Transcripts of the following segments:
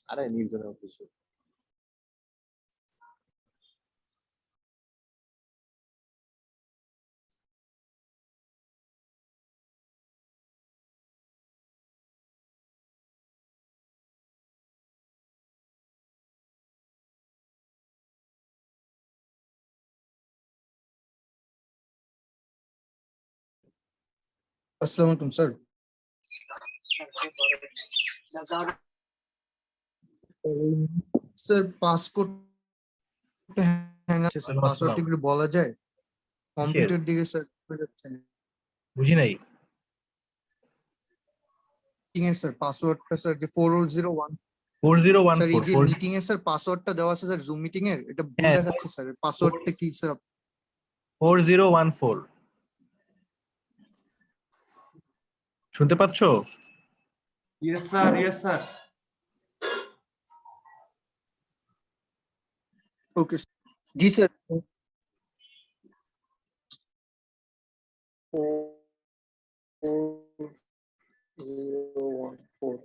আরে নির্জনের কিছু। আসসালামু আলাইকুম স্যার। স্যার পাসপোর্ট হ্যাং আছে স্যার, পাসওয়ার্ড কি বলা যায়? কম্পিউটার দিকে স্যার হয়ে যাচ্ছে না। বুঝি নাই। মিটিং এর স্যার পাসওয়ার্ডটা স্যার যে 4001 4014 স্যার, এই যে মিটিং এর স্যার পাসওয়ার্ডটা দেওয়া আছে স্যার জুম মিটিং এর, এটা ভুল হ্যাঁ। দেখাচ্ছে স্যার। পাসওয়ার্ডটা কি স্যার? 4014 শুনতে পাচ্ছো? Yes sir, yes sir. Okay জি স্যার। 4014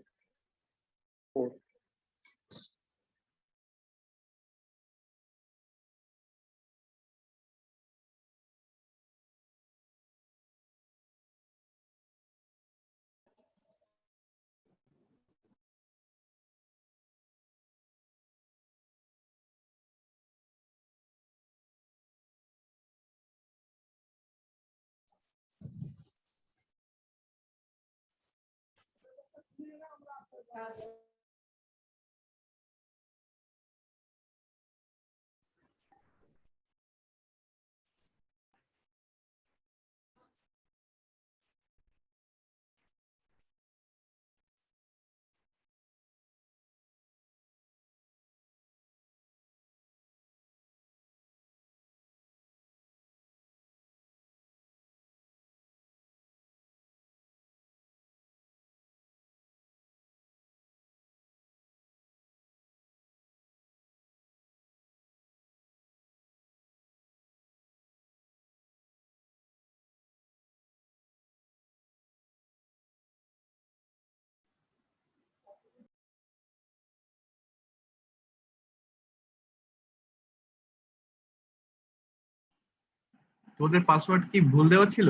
তোদের পাসওয়ার্ড কি ভুল দেওয়া ছিল?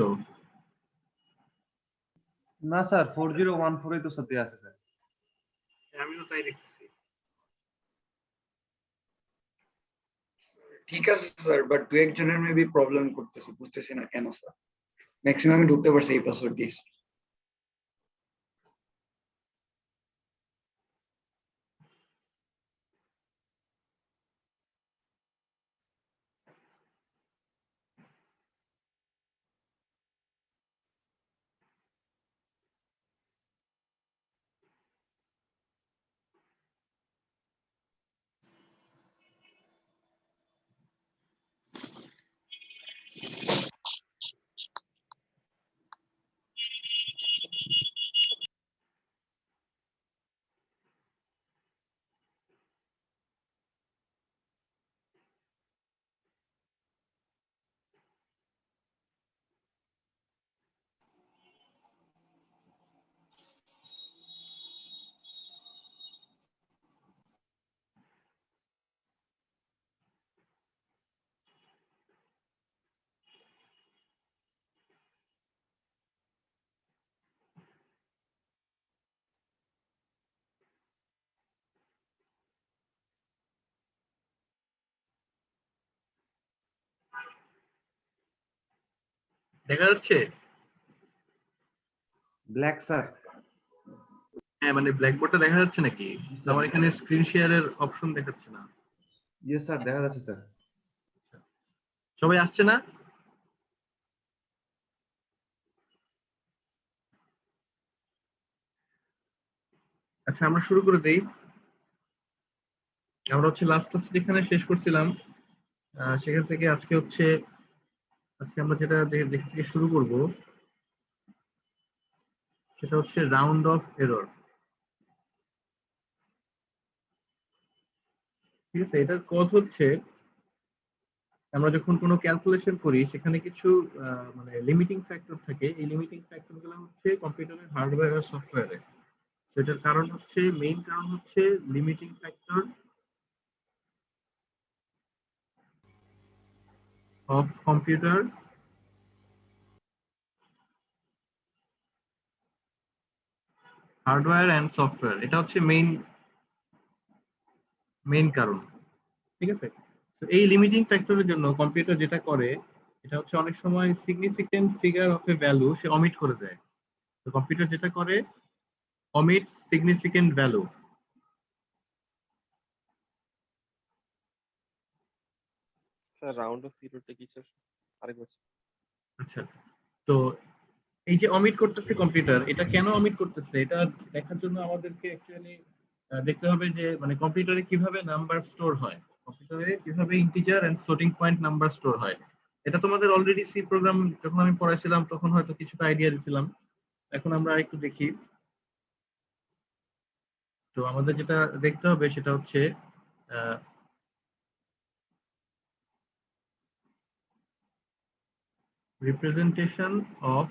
না স্যার, 4014 তো সাথে আছে স্যার। আমিও তাই দেখতেছি। ঠিক আছে স্যার, বাট দু একজনের মেবি প্রবলেম করতেছে, বুঝতেছি না কেন স্যার। ম্যাক্সিমাম ঢুকতে পারছে এই পাসওয়ার্ড দিয়ে। দেখা যাচ্ছে? Black sir. হ্যাঁ, মানে ব্ল্যাকবোর্ডটা দেখা যাচ্ছে নাকি? আমার এখানে স্ক্রিন শেয়ারের অপশন দেখাচ্ছে না। ইয়েস স্যার, দেখা যাচ্ছে স্যার। সবাই আসছে না? আচ্ছা, আমরা শুরু করে দেই। আমরা হচ্ছে লাস্ট ক্লাস যেখানে শেষ করছিলাম সেখান থেকে আজকে আমরা যেটা যেখান থেকে শুরু করব সেটা হচ্ছে রাউন্ড অফ এরর। ঠিক আছে, এটার কাজ হচ্ছে আমরা যখন কোনো ক্যালকুলেশন করি সেখানে কিছু মানে লিমিটিং ফ্যাক্টর থাকে। এই লিমিটিং ফ্যাক্টর গুলো হচ্ছে কম্পিউটারের হার্ডওয়্যার আর সফটওয়্যারে। সেটার কারণ হচ্ছে, মেইন কারণ হচ্ছে limiting factor of computer hardware and software. এটা হচ্ছে মেইন কারণ, ঠিক আছে। তো এই লিমিটিং ফ্যাক্টরের জন্য কম্পিউটার যেটা করে, এটা হচ্ছে অনেক সময় significant figure of a value সে অমিট করে দেয়। তো কম্পিউটার যেটা করে, omit significant value. Sir round off পিরিয়ডটা কি স্যার? আরেকবার স্যার। আচ্ছা, তো এই যে অমিট করতেছে কম্পিউটার, এটা কেন অমিট করতেছে এটা দেখার জন্য আমাদেরকে অ্যাকচুয়ালি দেখতে হবে যে মানে কম্পিউটারে কিভাবে নাম্বার স্টোর হয়, কম্পিউটারে কিভাবে integer and floating point number store হয়। এটা তোমাদের অলরেডি সি প্রোগ্রাম যখন আমি পড়াইছিলাম তখন হয়তো কিছুটা আইডিয়া দিছিলাম। এখন আমরা আরেকটু দেখি। তো আমাদের যেটা দেখতে হবে সেটা হচ্ছে representation of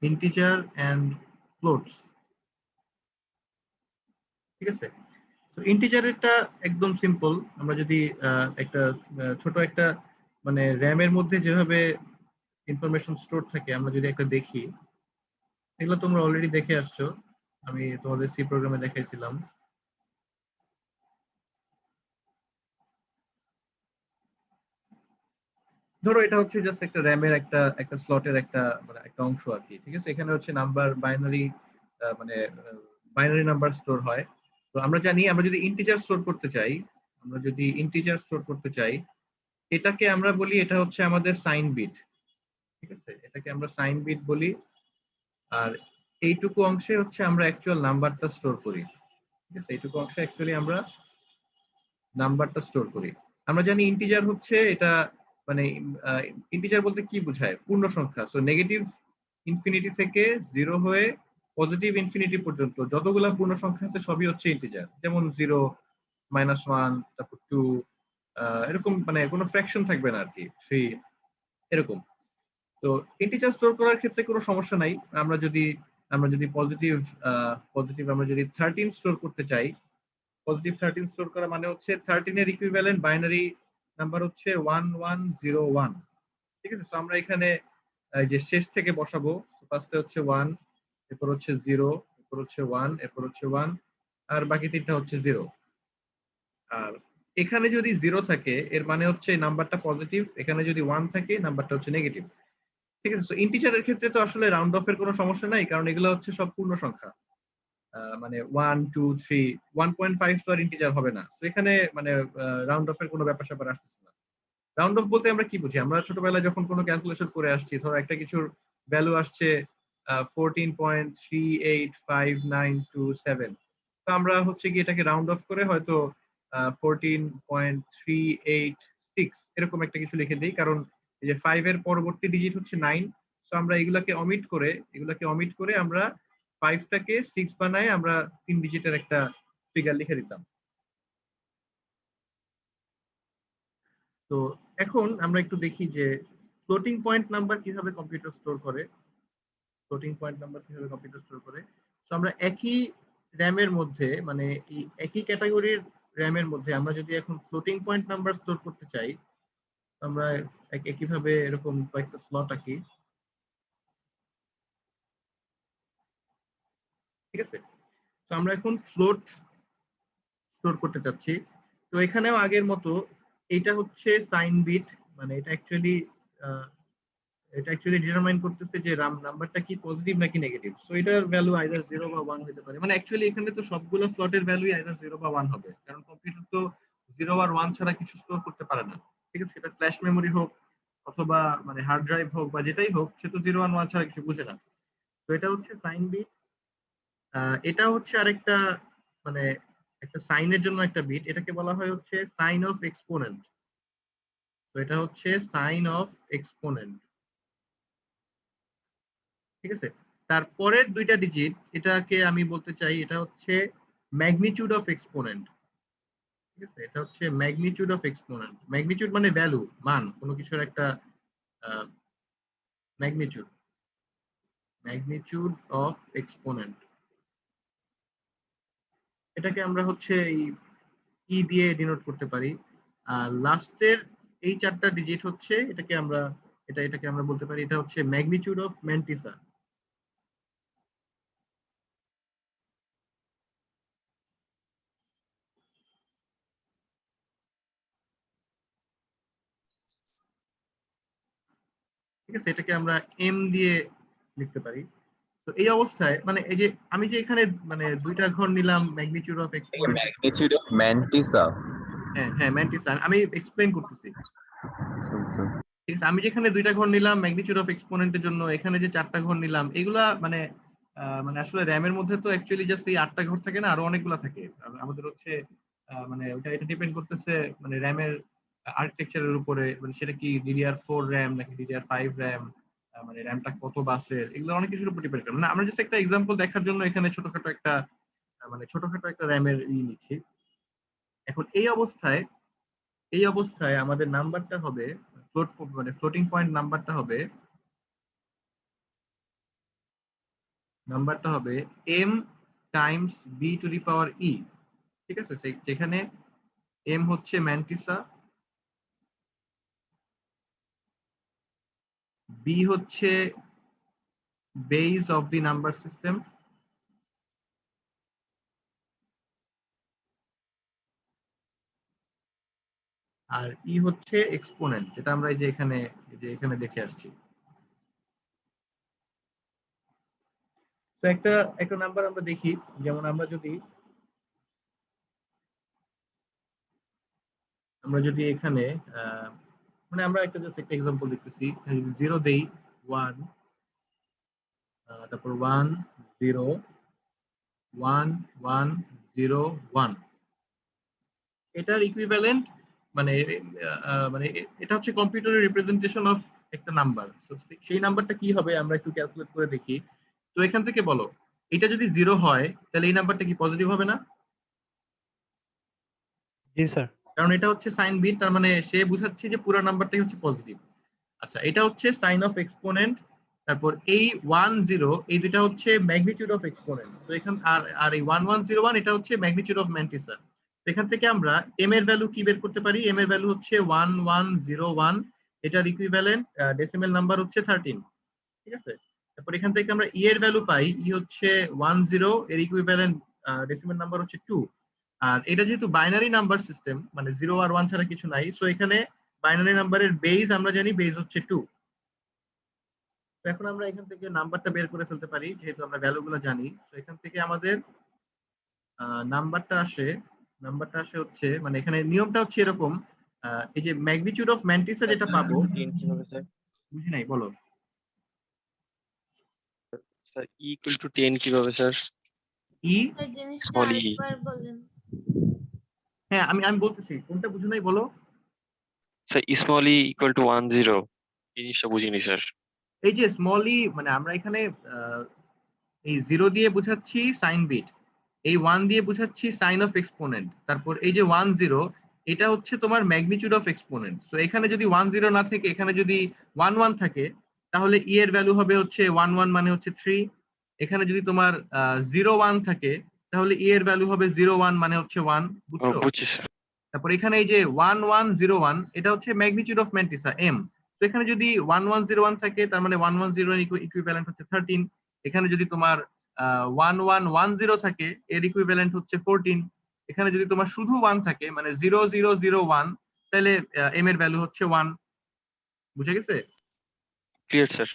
integer and floats, ঠিক আছে। তো ইন্টিজারেরটা একদম সিম্পল। আমরা যদি একটা ছোট একটা মানে র্যামের মধ্যে যেভাবে ইনফরমেশন স্টোর থাকে আমরা যদি একটা দেখি, এগুলো তোমরা অলরেডি দেখে আসছো, আমি তোমাদের সি প্রোগ্রামে দেখাইছিলাম। ধরো এটা হচ্ছে জাস্ট একটা র্যামের একটা একটা স্লটের একটা মানে একটা অংশ আর কি, ঠিক আছে। এখানে হচ্ছে নাম্বার বাইনারি মানে বাইনারি নাম্বার স্টোর হয়। তো আমরা জানি আমরা যদি ইন্টিজার স্টোর করতে চাই, আমরা যদি ইন্টিজার স্টোর করতে চাই, এটাকে আমরা বলি এটা হচ্ছে আমাদের সাইন বিট, ঠিক আছে। এটাকে আমরা সাইন বিট বলি। আর এইটুকু অংশে হচ্ছে আমরা অ্যাকচুয়াল নাম্বারটা স্টোর করি, ঠিক আছে। এইটুকু অংশে অ্যাকচুয়ালি আমরা নাম্বারটা স্টোর করি। আমরা জানি ইন্টিজার হচ্ছে এটা মানে ইন্টিজার বলতে কি বোঝায়, পূর্ণ সংখ্যা। সো নেগেটিভ ইনফিনিটি থেকে 0 হয়ে পজিটিভ ইনফিনিটি পর্যন্ত যতগুলা পূর্ণ সংখ্যা আছে সবই হচ্ছে ইন্টিজার। যেমন 0, -1, তারপর 2, এরকম মানে কোনো ফ্র্যাকশন থাকবে না আর কি, 3, এরকম। তো ইন্টিজার স্টোর করার ক্ষেত্রে কোনো সমস্যা নাই। আমরা যদি পজিটিভ আমরা যদি 13 স্টোর করতে চাই, পজিটিভ 13 স্টোর করা মানে হচ্ছে 13 এর ইকুইভ্যালেন্ট বাইনারি নাম্বার হচ্ছে 1101, ঠিক আছে। তো আমরা এখানে যে শেষ থেকে বসাবো, ফার্স্টে হচ্ছে 1, এরপর হচ্ছে 0, এরপর হচ্ছে 1, এরপর হচ্ছে 1, আর বাকি তিনটা হচ্ছে 0। আর এখানে যদি 0 থাকে এর মানে হচ্ছে নাম্বারটা পজিটিভ, এখানে যদি 1 থাকে নাম্বারটা হচ্ছে নেগেটিভ, ঠিক আছে। তো ইন্টিজারের ক্ষেত্রে তো আসলে রাউন্ড অফ এর কোনো সমস্যা নাই, কারণ এগুলো হচ্ছে সব পূর্ণ সংখ্যা। মানে 1, 2, 3, 1.5 তো আর ইন্টিজার হবে না। তো এখানে মানে রাউন্ড অফ এর কোনো ব্যাপার স্যাপার আসতেছে না। রাউন্ড অফ বলতে আমরা কি বুঝি, আমরা ছোটবেলায় যখন কোনো ক্যালকুলেশন করে আসছি, ধরো একটা কিছুর ভ্যালু আসছে 14.385927, তো আমরা হচ্ছে কি এটাকে রাউন্ড অফ করে হয়তো 14.386 এরকম একটা কিছু লিখে দিই, কারণ এই যে 5 এর পরবর্তী ডিজিট হচ্ছে 9। তো আমরা এগুলাকে অমিট করে আমরা 5টাকে 6 বানায় আমরা 3 ডিজিটের একটা ফিগার লিখে দিতাম। তো এখন আমরা একটু দেখি যে ফ্লোটিং পয়েন্ট নাম্বার কিভাবে কম্পিউটার স্টোর করে। তো আমরা একই র্যামের মধ্যে মানে এই একই ক্যাটাগরির র্যামের মধ্যে আমরা যদি এখন ফ্লোটিং পয়েন্ট নাম্বার স্টোর করতে চাই, আমরা একইভাবে এরকম কয়েকটা স্লট আঁকি, ঠিক আছে। তো আমরা এখন ফ্লোট স্টোর করতে চাচ্ছি। তো এখানেও আগের মতো এটা হচ্ছে সাইন বিট, মানে এটা অ্যাকচুয়ালি ডিটারমাইন করতেছে যে নাম্বারটা কি পজিটিভ নাকি নেগেটিভ। সো এটার ভ্যালু আইদার 0 বা 1 হতে পারে। মানে অ্যাকচুয়ালি এখানে তো সবগুলো স্লটের ভ্যালুই আইদার 0 বা 1 হবে, কারণ কম্পিউটার তো 0 আর 1 ছাড়া কিছু স্টোর করতে পারে না, ঠিক আছে। সেটা ফ্ল্যাশ মেমোরি হোক অথবা মানে হার্ড ড্রাইভ হোক বা যেটাই হোক, সে তো 0 আর 1 ছাড়া কিছু বুঝে না। তো এটা হচ্ছে সাইন বিট। এটা হচ্ছে আরেকটা মানে একটা সাইনের জন্য একটা বিট, এটাকে বলা হয় হচ্ছে সাইন অফ এক্সপোনেন্ট। তো এটা হচ্ছে সাইন অফ এক্সপোনেন্ট, ঠিক আছে। তারপরের দুইটা ডিজিট এটাকে আমি বলতে চাই এটা হচ্ছে ম্যাগনিটিউড অফ এক্সপোনেন্ট, ঠিক আছে। এটা হচ্ছে ম্যাগনিটিউড অফ এক্সপোনেন্ট। ম্যাগনিটিউড মানে ভ্যালু, মান, কোনো কিছুর একটা ম্যাগনিটিউড। ম্যাগনিটিউড অফ এক্সপোনেন্ট, এটাকে আমরা হচ্ছে এই ই দিয়ে ডিনোট করতে পারি। আর লাস্টের এই 4টা ডিজিট হচ্ছে এটাকে আমরা বলতে পারি এটা হচ্ছে ম্যাগনিটিউড অফ ম্যান্টিসা। ঠিক আছে, এটাকে আমরা এম দিয়ে লিখতে পারি। তো এই অবস্থায় মানে এই যে আমি যে এখানে মানে দুইটা ঘর নিলাম magnitude of exponent, magnitude of Mantissa. হ্যাঁ হ্যাঁ ম্যান্টিসা, আমি এক্সপ্লেইন করতেছি। ঠিক আছে, আমি যেখানে দুইটা ঘর নিলাম ম্যাগনিটিউড অফ এক্সপোনেন্টের জন্য, এখানে যে 4টা ঘর নিলাম, এগুলা মানে মানে আসলে র্যামের মধ্যে তো অ্যাকচুয়ালি জাস্ট এই 8টা ঘর থাকে না, আরো অনেকগুলা থাকে। আমাদের হচ্ছে মানে এটা ডিপেন্ড করতেছে মানে র্যামের আর্কিটেকচারের উপরে, মানে সেটা কি DDR4 র্যাম নাকি DDR5 র্যাম, মানে র্যামটা কত বাসের, এগুলো অনেক কিছুর উপর ডিপেন্ড করে। মানে আমরা জাস্ট একটা এক্সাম্পল দেখার জন্য এখানে ছোটখাটো একটা র্যামের নিচ্ছি। এখন এই অবস্থায় আমাদের নাম্বারটা হবে ফ্লোটিং পয়েন্ট নাম্বারটা হবে m times b to the power e। ঠিক আছে, যেখানে m হচ্ছে ম্যান্টিসা, b হচ্ছে base of the number system, আর e হচ্ছে এক্সপোনেন্ট, যেটা আমরা এই যে এখানে দেখে আসছি। তো একটা নাম্বার আমরা দেখি, যেমন আমরা যদি এখানে মানে আমরা একটা এক্সাম্পল দেখতেছি, যদি 0 দেই 1, তারপর 1 0 1 1 0 1, এটার ইকুইভ্যালেন্ট মানে এটা হচ্ছে কম্পিউটারের রিপ্রেজেন্টেশন অফ একটা নাম্বার। সেই নাম্বারটা কি হবে আমরা একটু ক্যালকুলেট করে দেখি। তো এখান থেকে বলো, এটা যদি 0 হয় তাহলে এই নাম্বারটা কি পজিটিভ হবে না? জি স্যার। কারণ এটা হচ্ছে সাইন বিট, তার মানে সে বুঝাচ্ছে যে পুরো নাম্বারটাই হচ্ছে পজিটিভ। আচ্ছা, এটা হচ্ছে সাইন অফ এক্সপোনেন্ট, তারপর এই 1 0 এই দুটো হচ্ছে ম্যাগনিটিউড অফ এক্সপোনেন্ট। তো এখান আর এই 1 1 0 1 এটা হচ্ছে ম্যাগনিটিউড অফ ম্যান্টিসা। এখান থেকে আমরা m এর ভ্যালু কি বের করতে পারি? m এর ভ্যালু হচ্ছে 1 1 0 1, এটার ইকুইভ্যালেন্ট ডেসিমেল নাম্বার হচ্ছে 13। ঠিক আছে, তারপর এখান থেকে আমরা e এর ভ্যালু পাই, e হচ্ছে 1 0, এর ইকুইভ্যালেন্ট ডেসিমেল নাম্বার হচ্ছে 2। আর এটা যেহেতু বাইনারি নাম্বার সিস্টেম, মানে 0 আর 1 ছাড়া কিছু নাই, সো এখানে বাইনারি নাম্বারের বেস আমরা জানি বেস হচ্ছে 2। তো এখন আমরা এখান থেকে নাম্বারটা বের করে ফেলতে পারি, যেহেতু আমরা ভ্যালুগুলো জানি। তো এখান থেকে আমাদের নাম্বারটা আসে হচ্ছে, মানে এখানে নিয়মটা হচ্ছে এরকম, এই যে ম্যাগনিটিউড অফ ম্যান্টিসা যেটা পাবো, 10 কিভাবে স্যার? বুঝি নাই, বলো। স্যার E equal to 10 কিভাবে স্যার? ই স্যার জিনিসটা Small e. আরেকবার বলেন। হ্যাঁ, আমি বলতেছি, কোনটা বুঝি নাই বলো। Sir small e equal to 1 0 জিনিসটা বুঝিনি স্যার। এই যে স্মল ই, মানে আমরা এখানে এই 0 দিয়ে বুঝাচ্ছি সাইন বিট, এই 1 দিয়ে বুঝাচ্ছি সাইন অফ এক্সপোনেন্ট, তারপর এই যে 1 0 এটা হচ্ছে তোমার ম্যাগনিটিউড অফ এক্সপোনেন্ট। সো এখানে যদি 1 0 না থাকে, এখানে যদি 1 1 থাকে, তাহলে ই এর ভ্যালু হবে হচ্ছে 1 1 মানে হচ্ছে 3। এখানে যদি তোমার 0 1 থাকে, তাহলে ই এর ভ্যালু হবে 0 1 মানে হচ্ছে 1, ও বুঝছো? বুঝছি স্যার। তারপর এখানে এই যে 1 1 0 1 এটা হচ্ছে ম্যাগনিটিউড অফ ম্যান্টিসা m। তো এখানে যদি 1 1 0 1 থাকে, তার মানে 1 1 0 এর ইকুইভ্যালেন্ট হচ্ছে 13। এখানে যদি তোমার 1 1 1 0 থাকে, এর ইকুইভ্যালেন্ট হচ্ছে 14। এখানে যদি তোমার শুধু 1 থাকে, মানে 0 0 0 1, তাহলে m এর ভ্যালু হচ্ছে 1। বুঝে গেছে? Clear sir.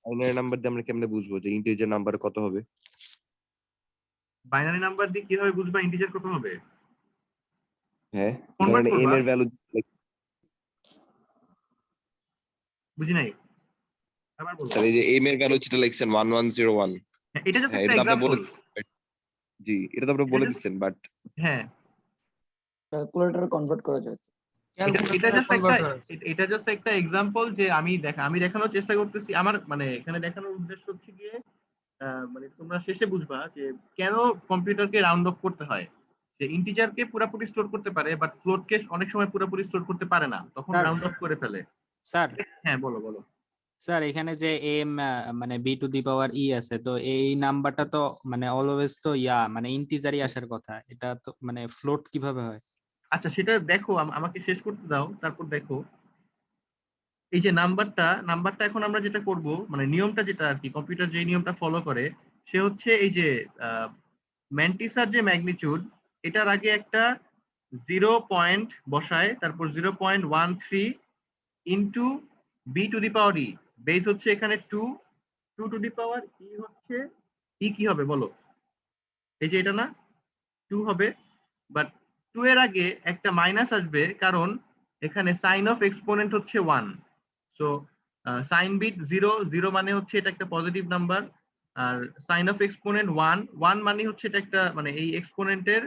বাইনারি নাম্বার দিয়ে আমরা কেমনে বুঝবো যে ইন্টিজার নাম্বার কত হবে? বাইনারি নাম্বার দিয়ে কিভাবে বুঝবা ইন্টিজার কত হবে? হ্যাঁ, Convert ধরেন করবা? m এর ভ্যালু বুঝি নাই, আবার বলো। এই যে m এর ভ্যালু যেটা লিখছেন 1101, হ্যাঁ, এটা জাস্ট হ্যাঁ, একটা এটা তো আপনি এক্সাম্পল। জি, এটা তো আপনি এটা বলে just- দিচ্ছেন, বাট হ্যাঁ, ক্যালকুলেটর কনভার্ট করা যায়। এটা জাস্ট একটা এক্সাম্পল যে আমি দেখানোর চেষ্টা করতেছি। আমার মানে এখানে দেখানোর উদ্দেশ্য হচ্ছে গিয়ে মানে তোমরা শেষে বুঝবা যে কেন কম্পিউটারকে রাউন্ড অফ করতে হয়। যে ইন্টিজারকে পুরোপুরি স্টোর করতে পারে, বাট ফ্লোটকে অনেক সময় পুরোপুরি স্টোর করতে পারে না, তখন স্যার। রাউন্ড অফ করে ফেলে। স্যার হ্যাঁ, বলো। স্যার এখানে যে এম মানে বি টু দি পাওয়ার ই আছে, তো এই নাম্বারটা তো মানে অলওয়েজ তো মানে ইন্টিজারই আসার কথা, এটা তো মানে ফ্লোট কিভাবে হয়? আচ্ছা সেটা দেখো, আমাকে শেষ করতে দাও, তারপর দেখো। এই যে নাম্বারটা এখন আমরা যেটা করব, মানে নিয়মটা যেটা আর কি, কম্পিউটার যে নিয়মটা ফলো করে, সে হচ্ছে এই যে ম্যান্টিসার যে ম্যাগনিটিউড, এটার আগে একটা 0 পয়েন্ট বসায়, তারপর 0.13 into B to the power E, base হচ্ছে এখানে 2, 2 টু দি পাওয়ার ই হচ্ছে, ই কি হবে বলো? এই যে এটা না, 2 হবে, বাট 2 এর আগে একটা মাইনাস আসবে, কারণ এখানে সাইন অফ এক্সপোনেন্ট হচ্ছে 1। সো সাইন বিট 0, 0 মানে হচ্ছে এটা একটা পজিটিভ নাম্বার, আর সাইন অফ এক্সপোনেন্ট 1, 1 মানে হচ্ছে এটা একটা, মানে এই এক্সপোনেন্টের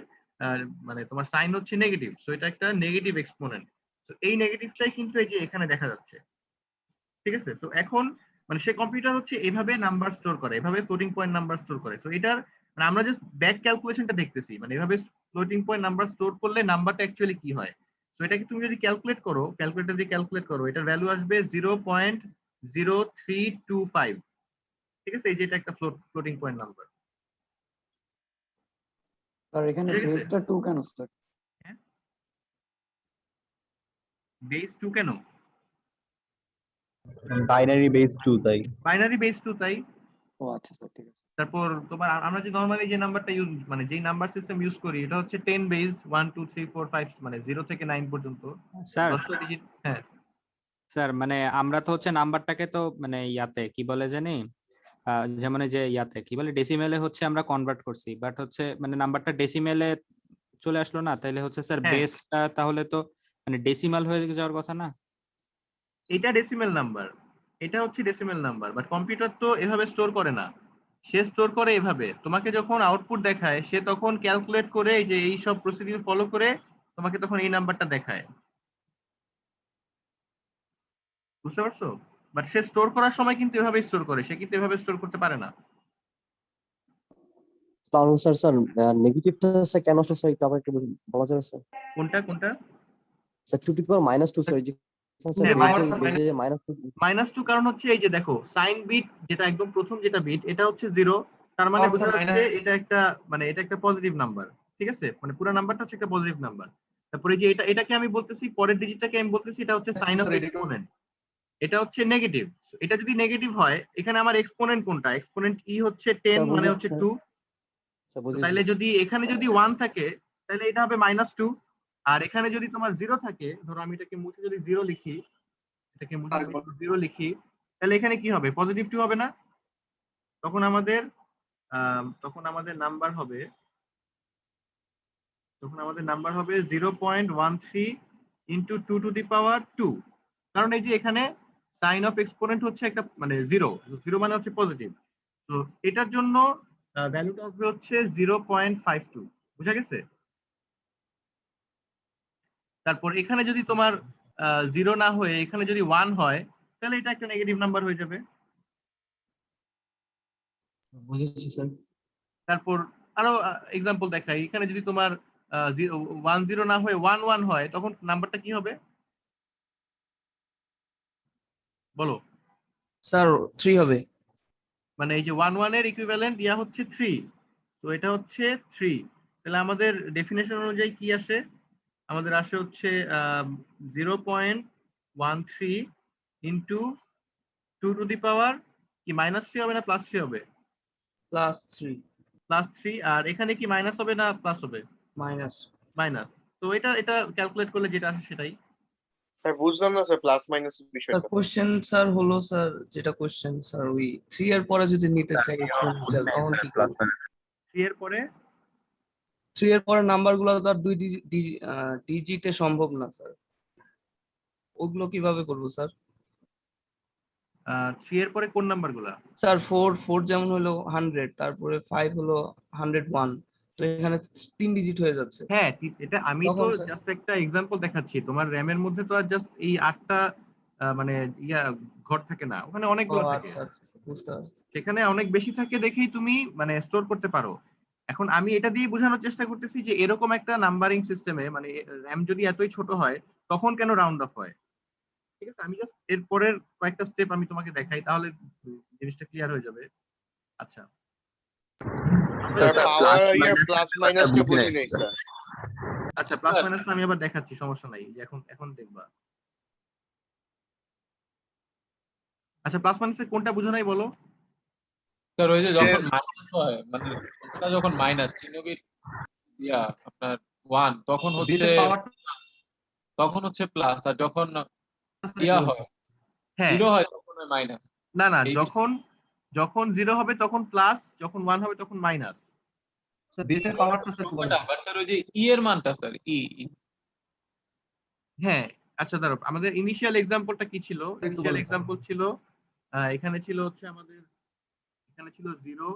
মানে তোমার সাইন হচ্ছে নেগেটিভ, সো এটা একটা নেগেটিভ এক্সপোনেন্ট। তো এই নেগেটিভটাই কিন্তু এই যে এখানে দেখা যাচ্ছে, ঠিক আছে? তো এখন মানে সে কম্পিউটার হচ্ছে এভাবে নাম্বার স্টোর করে, এভাবে ফ্লোটিং পয়েন্ট নাম্বার স্টোর করে। তো এটার মানে আমরা জাস্ট ব্যাক ক্যালকুলেশনটা দেখতেছি, মানে এভাবে ফ্লোটিং পয়েন্ট নাম্বার স্টোর করলে নাম্বারটা অ্যাকচুয়ালি কি হয়। তো এটাকে তুমি যদি ক্যালকুলেট করো, ক্যালকুলেটর দিয়ে ক্যালকুলেট করো, এটার ভ্যালু আসবে 0.0325। ঠিক আছে, এই যে এটা একটা ফ্লোটিং পয়েন্ট নাম্বার। স্যার এখানে বেসটা 2 কেন স্যার? বেস 2 কেন? বাইনারি বেস 2 তাই। বাইনারি বেস 2 তাই। ও আচ্ছা স্যার, ঠিক আছে। তারপর তোমার আমরা যে নরমালি যে নাম্বারটা ইউজ, মানে যেই নাম্বার সিস্টেম ইউজ করি, এটা হচ্ছে 10 বেস 1 2 3 4 5, মানে 0 থেকে 9 পর্যন্ত স্যার 10টা ডিজিট। হ্যাঁ স্যার মানে আমরা তো হচ্ছে নাম্বারটাকে তো মানে ইয়াতে কি বলে জানি, যেমন এই যে ইয়াতে কি বলে ডেসিমেলে হচ্ছে আমরা কনভার্ট করছি, বাট হচ্ছে মানে নাম্বারটা ডেসিমেলে চলে আসলো না, তাইলে হচ্ছে স্যার হ্যাঁ, বেসটা তাহলে তো মানে ডেসিমাল হয়ে যাওয়ার কথা না? এটা ডেসিমেল নাম্বার, এটা হচ্ছে ডেসিমেল নাম্বার, বাট কম্পিউটার তো এভাবে স্টোর করে না। সে স্টোর করে এভাবে, তোমাকে যখন আউটপুট দেখায় সে তখন ক্যালকুলেট করে এই যে এই সব প্রসিডিউর ফলো করে তোমাকে তখন এই নাম্বারটা দেখায়, বুঝতে পারছো? বাট সে স্টোর করার সময় কিন্তু এভাবে স্টোর করে, সে কিন্তু এভাবে স্টোর করতে পারে না। তাহলে স্যার স্যার নেগেটিভটা স্যার কেন আসলে স্যার একটু আবার একটু বলা যাবে স্যার? কোনটা কোনটা? Sir 2 to the power -2 sir, এই যে স্যার হ্যাঁ, বেসে -2 -2 কারণ হচ্ছে এই যে দেখো সাইন বিট যেটা একদম প্রথম যেটা বিট, এটা হচ্ছে 0, তার মানে বোঝা যাচ্ছে এটা একটা, মানে এটা একটা পজিটিভ নাম্বার। ঠিক আছে, মানে পুরো নাম্বারটা হচ্ছে একটা পজিটিভ নাম্বার। তারপরে যে এটাকে আমি বলতেছি, পরের ডিজিটটাকে আমি বলতেছি এটা হচ্ছে সাইন অফ এক্সপোনেন্ট, এটা হচ্ছে নেগেটিভ। এটা যদি নেগেটিভ হয়, এখানে আমার এক্সপোনেন্ট কোনটা? এক্সপোনেন্ট ই হচ্ছে 10, মানে হচ্ছে 2। স্যার তো বুঝেছি তাইলে যদি এখানে যদি 1 থাকে, তাহলে এটা হবে -2। আর এখানে যদি তোমার 0 থাকে, ধরো আমি এটাকে মুছে যদি 0 লিখি, এটাকে মুছে যদি 0 লিখি, তাহলে এখানে কি হবে? পজিটিভ 2 হবে না? তখন আমাদের নাম্বার হবে, তখন আমাদের নাম্বার হবে 0.13 ইন্টু 2 টু দি পাওয়ার 2। কারণ এই যে এখানে সাইন অফ এক্সপোনেন্ট হচ্ছে একটা মানে 0, 0 মানে হচ্ছে পজিটিভ। তো এটার জন্য ভ্যালুটা আসবে হচ্ছে 0.52। বুঝা গেছে? তারপর এখানে যদি তোমার 0 না হয়ে এখানে যদি 1 হয়, তাহলে এটা একটা নেগেটিভ নাম্বার হয়ে যাবে। বুঝেছি স্যার। তারপর আরো এক্সাম্পল দেখাই, এখানে যদি তোমার 10 না হয়ে 11 হয়, তখন নাম্বারটা কি হবে বলো? স্যার 3 হবে। মানে এই যে 11 এর ইকুইভ্যালেন্ট ইয়া হচ্ছে 3, তো এটা হচ্ছে 3। তাহলে আমাদের ডেফিনেশন অনুযায়ী কি আসে? আমাদের আসে হচ্ছে 0.13 ইন্টু 2 টু দি পাওয়ার কি -3 হবে না +3 হবে? +3 +3। আর এখানে কি মাইনাস হবে না প্লাস হবে? মাইনাস। মাইনাস। তো এটা ক্যালকুলেট করলে যেটা আসে সেটাই। স্যার বুঝলাম না স্যার প্লাস মাইনাস স্যার বিষয়টা। কোশ্চেন স্যার হলো স্যার, যেটা কোশ্চেন স্যার ওই 3 এর পরে যদি নিতে চাই এক্সপোনেনশিয়াল, তখন কি করব? 3 এর পরে 3 এর পরে নাম্বারগুলো তো আর 2 ডিজিটে সম্ভব না স্যার, ওগুলো কিভাবে করব স্যার? 3 এর পরে কোন নাম্বারগুলা? স্যার 4 যেমন হলো 100, তারপরে 5 হলো 101, তো এখানে 3 ডিজিট হয়ে যাচ্ছে। হ্যাঁ, এটা আমি তো তখন স্যার জাস্ট একটা এক্সাম্পল দেখাচ্ছি। তোমার র‍্যামের মধ্যে তো আর জাস্ট এই 8টা মানে ইয়া ঘর থাকে না, ওখানে ও অনেকগুলো থাকে। আচ্ছা আচ্ছা আচ্ছা, বুঝতে পারছি। সেখানে অনেক বেশি থাকে দেখেই তুমি মানে স্টোর করতে পারো। এখন আমি এটা দিয়ে বোঝানোর চেষ্টা করতেছি যে এরকম একটা নাম্বারিং সিস্টেমে মানে র‍্যাম যদি এতই ছোট হয়, তখন কেন রাউন্ড অফ হয়? ঠিক আছে, আমি জাস্ট এর পরের কয়েকটা স্টেপ আমি তোমাকে দেখাই, তাহলে জিনিসটা ক্লিয়ার হয়ে যাবে। আচ্ছা, প্লাস মাইনাস কে বুঝি নাই স্যার। আচ্ছা প্লাস মাইনাস আমি আবার দেখাচ্ছি, সমস্যা নাই, যে এখন দেখবা। আচ্ছা প্লাস মাইনাসের কোনটা বুঝো নাই বলো? স্যার ওই যে যখন মাইনাস হয়, মানে সংখ্যাটা যখন মাইনাস চিহ্নবিদ আপনার 1 তখন হচ্ছে প্লাস, আর যখন হয় হ্যাঁ 0 হয় তখন মাইনাস। না না, এই যখন 0 হবে তখন প্লাস, যখন 1 হবে তখন মাইনাস। স্যার বেসের পাওয়ারটা স্যার কি বলেন? আবার স্যার ওই যে ই এর মানটা স্যার হ্যাঁ আচ্ছা দাঁড়াও, আমাদের ইনিশিয়াল এক্সাম্পলটা কি ছিল? ইনিশিয়াল এক্সাম্পল ছিল এখানে ছিল হচ্ছে আমাদের, এখানে ছিল 0,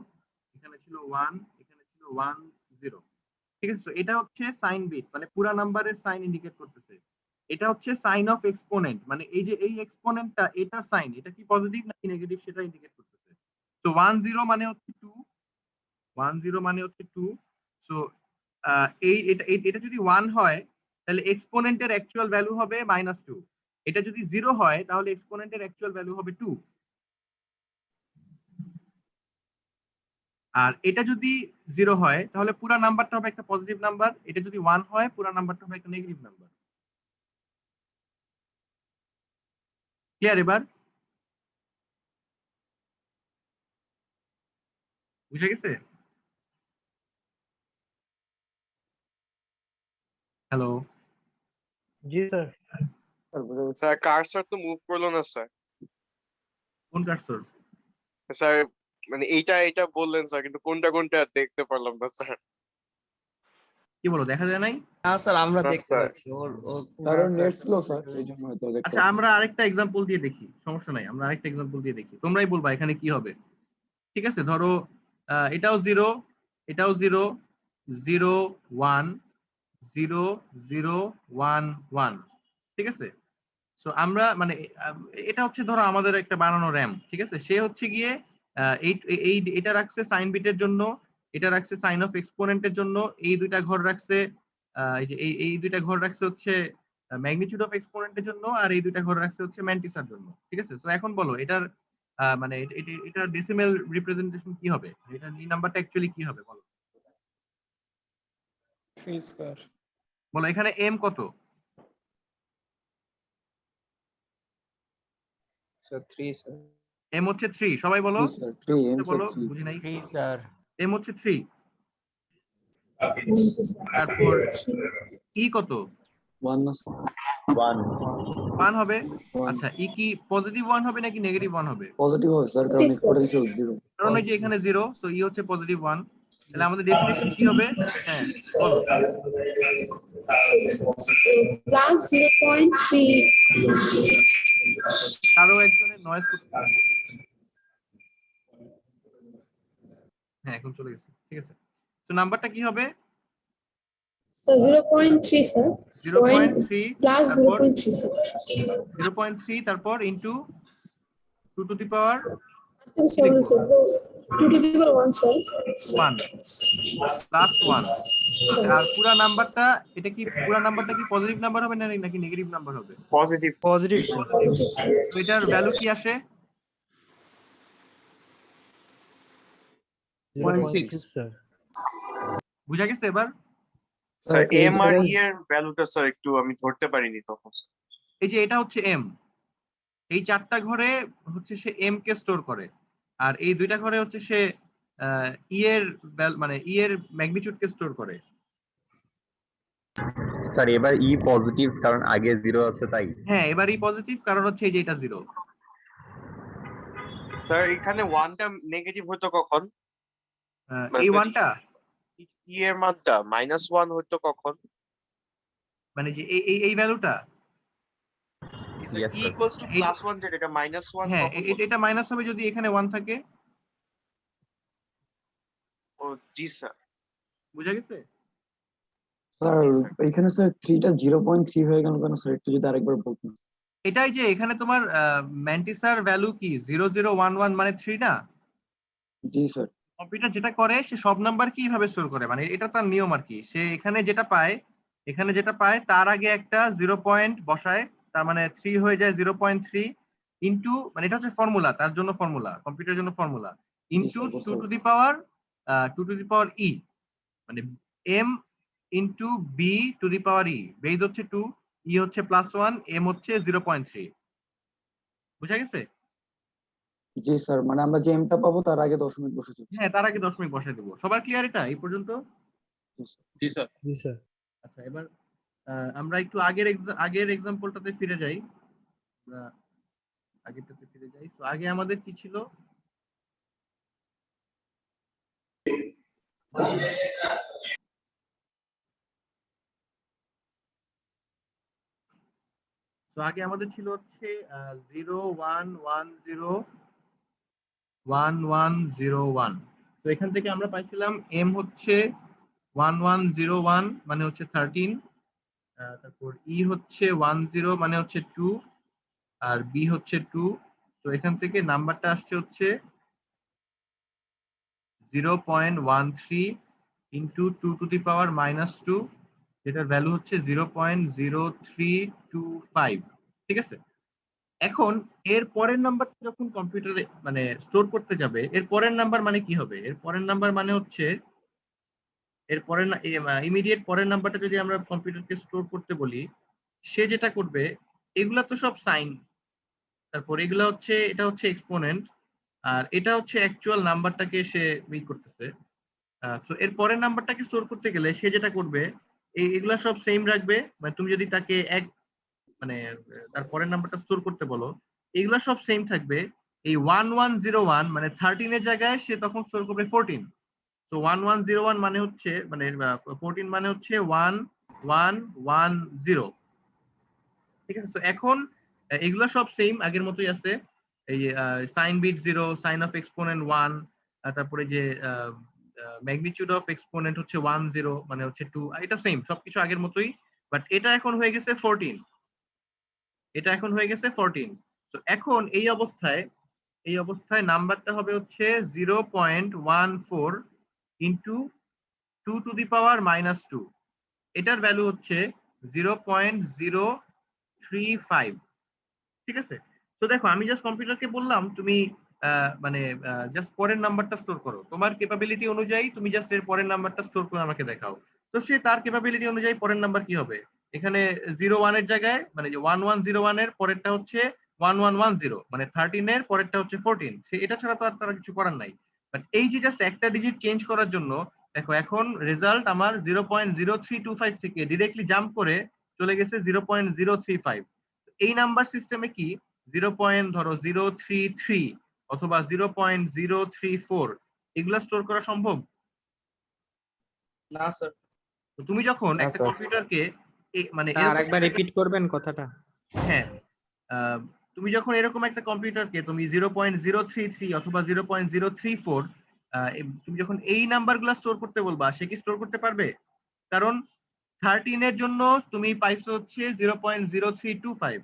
এখানে ছিল 1, এখানে ছিল 1 0। ঠিক আছে, তো এটা হচ্ছে সাইন বিট, মানে পুরা নাম্বারের সাইন ইন্ডিকেট করতেছে। এটা হচ্ছে সাইন অফ এক্সপোনেন্ট, মানে এই যে এই এক্সপোনেন্টটা, এটা সাইন, এটা কি পজিটিভ নাকি নেগেটিভ সেটা ইন্ডিকেট করতেছে। তো 1 0 মানে হচ্ছে 2, 1 0 মানে হচ্ছে 2। সো এটা যদি 1 হয় তাহলে এক্সপোনেন্টের অ্যাকচুয়াল ভ্যালু হবে -2। এটা যদি 0 হয় তাহলে এক্সপোনেন্টের অ্যাকচুয়াল ভ্যালু হবে 2। আর এটা যদি 0 হয় তাহলে পুরো নাম্বারটা হবে একটা পজিটিভ নাম্বার, এটা যদি 1 হয় পুরো নাম্বারটা হবে একটা নেগেটিভ নাম্বার। ক্লিয়ার এবার? বুঝে গেছে? হ্যালো জি স্যার। স্যার কার্সর তো মুভ করলো না স্যার। কোন কার্সর? স্যার মানে এইটা বললেন স্যার, কিন্তু কোনটা দেখতে পারলাম না স্যার। কি বলো, দেখা যায় নাই? না স্যার আমরা না, দেখতে স্যার। পাচ্ছি, ওর নেট স্লো স্যার, এইজন্য হয়তো দেখতে আচ্ছা আমরা আরেকটা এক্সাম্পল দিয়ে দেখি, সমস্যা নাই, আমরা আরেকটা এক্সাম্পল দিয়ে দেখি, তোমরাই বলবা এখানে কি হবে। ঠিক আছে, ধরো এটাও 0, এটাও 0 0 1 0 0 1 1। ঠিক আছে, সো আমরা মানে এটা হচ্ছে ধরো আমাদের একটা বানানো র্যাম। ঠিক আছে, সে হচ্ছে গিয়ে এটা রাখছে সাইন বিটের জন্য, এটা রাখছে সাইন অফ এক্সপোনেন্টের জন্য, এই দুইটা ঘর রাখছে এই যে এই দুইটা ঘর রাখছে হচ্ছে ম্যাগনিটিউড অফ এক্সপোনেন্টের জন্য, আর এই দুইটা ঘর রাখছে হচ্ছে ম্যান্টিসার জন্য। ঠিক আছে, তো এখন বলো এটার মানে এটা ডেসিমেল রিপ্রেজেন্টেশন কি হবে, এটা এই নাম্বারটা অ্যাকচুয়ালি কি হবে বলো? 3 স্কয়ার। বলো এখানে এম কত? Sir 3 sir. এম হচ্ছে 3, সবাই বলো। স্যার 3 এম বলো, স্যার 3। বুঝি নাই। 3 স্যার। এম হচ্ছে 3। তারপর ই কত? 1 না স্যার। 1 হবে। 1 আচ্ছা ই কি পজিটিভ 1 হবে নাকি নেগেটিভ 1 হবে? পজিটিভ হবে স্যার, কারণ এক্সপোনেনশিয়াল 0। কারণ এই যে এখানে 0, সো ই হচ্ছে পজিটিভ 1। তাহলে আমাদের ডেফিনিশন কি হবে? হ্যাঁ বলো। প্লাস 0.3। কারো একজনের নয়েজ করতে হবে। হ্যাঁ এখন চলে গেছে, ঠিক আছে। তো নাম্বারটা কি হবে? Sir 0.3 sir. 0.3 প্লাস তারপর 0.3 স্যার। 0.3 তারপর into 2 to the power 2 sir, 2 to the power 1 sir. 1 plus 1। আর পুরা নাম্বারটা, এটা কি পুরা নাম্বারটা কি পজিটিভ নাম্বার হবে নাকি নেগেটিভ নাম্বার হবে? পজিটিভ তো এটার ভ্যালু কি আসে? 0.6 স্যার। বুঝা গেছে এবার? স্যার এম আর ই এর ভ্যালুটা স্যার একটু আমি ধরতে পারিনি তখন। এই যে এটা হচ্ছে এম, এই চারটা ঘরে হচ্ছে সে এম কে স্টোর করে, আর এই দুইটা ঘরে হচ্ছে সে ই এর মানে ই এর ম্যাগনিটিউড কে স্টোর করে। স্যার এবার ই পজিটিভ কারণ আগে 0 আছে তাই। হ্যাঁ এবার ই পজিটিভ কারণ হচ্ছে এই যে এটা 0। স্যার এখানে 1টা নেগেটিভ হতো কখন? এই 1টা ই এর মানটা -1 হতো কখন? মানে যে এই ভ্যালুটা Yes, E sir. Equals to +1, যেটা এটা -1 হ্যাঁ কখন? এটা মাইনাস হবে যদি এখানে 1 থাকে। ও জি স্যার। বুঝা গেছে? স্যার এখানে স্যার 3 টা 0.3 হয়ে গেল কেন স্যার, একটু যদি আরেকবার বলতেন। এটাই যে এখানে তোমার ম্যান্টিসার ভ্যালু কি 0011 মানে 3 না? জি স্যার। কম্পিউটার যেটা করে সে সব নাম্বার কি এইভাবে স্টোর করে, মানে এটা তার নিয়ম আর কি। সে এখানে যেটা পায় তার আগে একটা 0 পয়েন্ট বসায়, তার মানে 3 হয়ে যায় 0.3 ইনটু, মানে এটা হচ্ছে ফর্মুলা, তার জন্য ফর্মুলা, কম্পিউটারের জন্য formula, into 2 to the power e, মানে m into b to the power e, base হচ্ছে 2, e হচ্ছে +1, m হচ্ছে 0.3। বুঝা গেছে? জি স্যার, মানে আমরা যে এমটা পাবো তার আগে দশমিক বসেছি। হ্যাঁ, তার আগে দশমিক বসাই দেবো। সবার ক্লিয়ার এটা এই পর্যন্ত? জি স্যার। জি স্যার। আচ্ছা, এবার আমরা একটু আগের এক্সাম্পলটাতে ফিরে যাই। আমরা আগেরটাতে ফিরে যাই। তো আগে আমাদের কি ছিল? তো আগে আমাদের ছিল হচ্ছে 0 1 1 0 1 1 0 1। তো এখান থেকে আমরা পাইছিলাম m হচ্ছে 1 1 0 1 মানে হচ্ছে 13, তারপর e হচ্ছে 1 0 মানে হচ্ছে 2, আর b হচ্ছে 2। তো এখান থেকে নাম্বারটা আসছে হচ্ছে 0.13 ইন্টু 2 টু দি পাওয়ার -2, যেটার ভ্যালু হচ্ছে 0.0325। ঠিক আছে? এখন এর পরের নাম্বারটা যখন কম্পিউটারে মানে স্টোর করতে যাবে, এর পরের নাম্বার মানে কি হবে? এর পরের নাম্বার মানে হচ্ছে এর পরের ইমিডিয়েট পরের নাম্বারটা যদি আমরা কম্পিউটারকে স্টোর করতে বলি, সে যেটা করবে, এগুলা তো সব সাইন, তারপর এগুলা হচ্ছে, এটা হচ্ছে এক্সপোনেন্ট, আর এটা হচ্ছে অ্যাকচুয়াল নাম্বারটাকে সে করতেছে। তো এর পরের নাম্বারটাকে স্টোর করতে গেলে সে যেটা করবে, এগুলা সব সেম রাখবে। মানে তুমি যদি তাকে মানে তার পরের নাম্বারটা স্টোর করতে বলো, এগুলা সব সেম থাকবে। এই 1101 মানে 13 এর জায়গায় সে তখন স্টোর করবে 14। তো 1101 মানে হচ্ছে, মানে 14 মানে হচ্ছে 1110। ঠিক আছে? তো এখন এগুলা সব সেম আগের মতোই আছে। এই sign bit 0, sign of exponent 1, তারপরে যে ম্যাগনিটিউড অফ এক্সপোনেন্ট হচ্ছে 10 মানে হচ্ছে 2, এটা সেম, সবকিছু আগের মতোই। বাট এটা এখন হয়ে গেছে 14, এটা এখন হয়ে গেছে 14। তো এখন এই অবস্থায় নাম্বারটা হবে হচ্ছে 0.14 ইন্টু 2 টু দি পাওয়ার -2, এটার ভ্যালু হচ্ছে 0.035। ঠিক আছে? তো দেখো, আমি জাস্ট কম্পিউটারকে বললাম তুমি মানে জাস্ট পরের নাম্বারটা স্টোর করো, তোমার ক্যাপাবিলিটি অনুযায়ী তুমি জাস্ট এর পরের নাম্বারটা স্টোর করে আমাকে দেখাও। তো সে তার ক্যাপাবিলিটি অনুযায়ী পরের নাম্বার কি হবে, এখানে 01 এর জায়গায়, মানে যে 1101 এর পরেরটা হচ্ছে 1110, মানে 13 এর পরেরটা হচ্ছে 14। সে এটা ছাড়া তো আর তার কিছু করার নাই। বাট এই যে জাস্ট একটা ডিজিট চেঞ্জ করার জন্য, দেখো এখন রেজাল্ট আমার 0.0325 থেকে ডিরেক্টলি জাম্প করে চলে গেছে 0.035। এই নাম্বার সিস্টেমে কি 0.033 অথবা 0.034 এগুলা স্টোর করা সম্ভব? না স্যার। তো তুমি যখন না, একটা স্যার। কম্পিউটারকে মানে আর একবার রিপিট করবেন কথাটা? হ্যাঁ, তুমি যখন এরকম একটা কম্পিউটারকে তুমি 0.033 অথবা 0.034, তুমি যখন এই নাম্বারগুলো স্টোর করতে বলবা, সে কি স্টোর করতে পারবে? কারণ 13 এর জন্য তুমি পাইছো হচ্ছে 0.0325,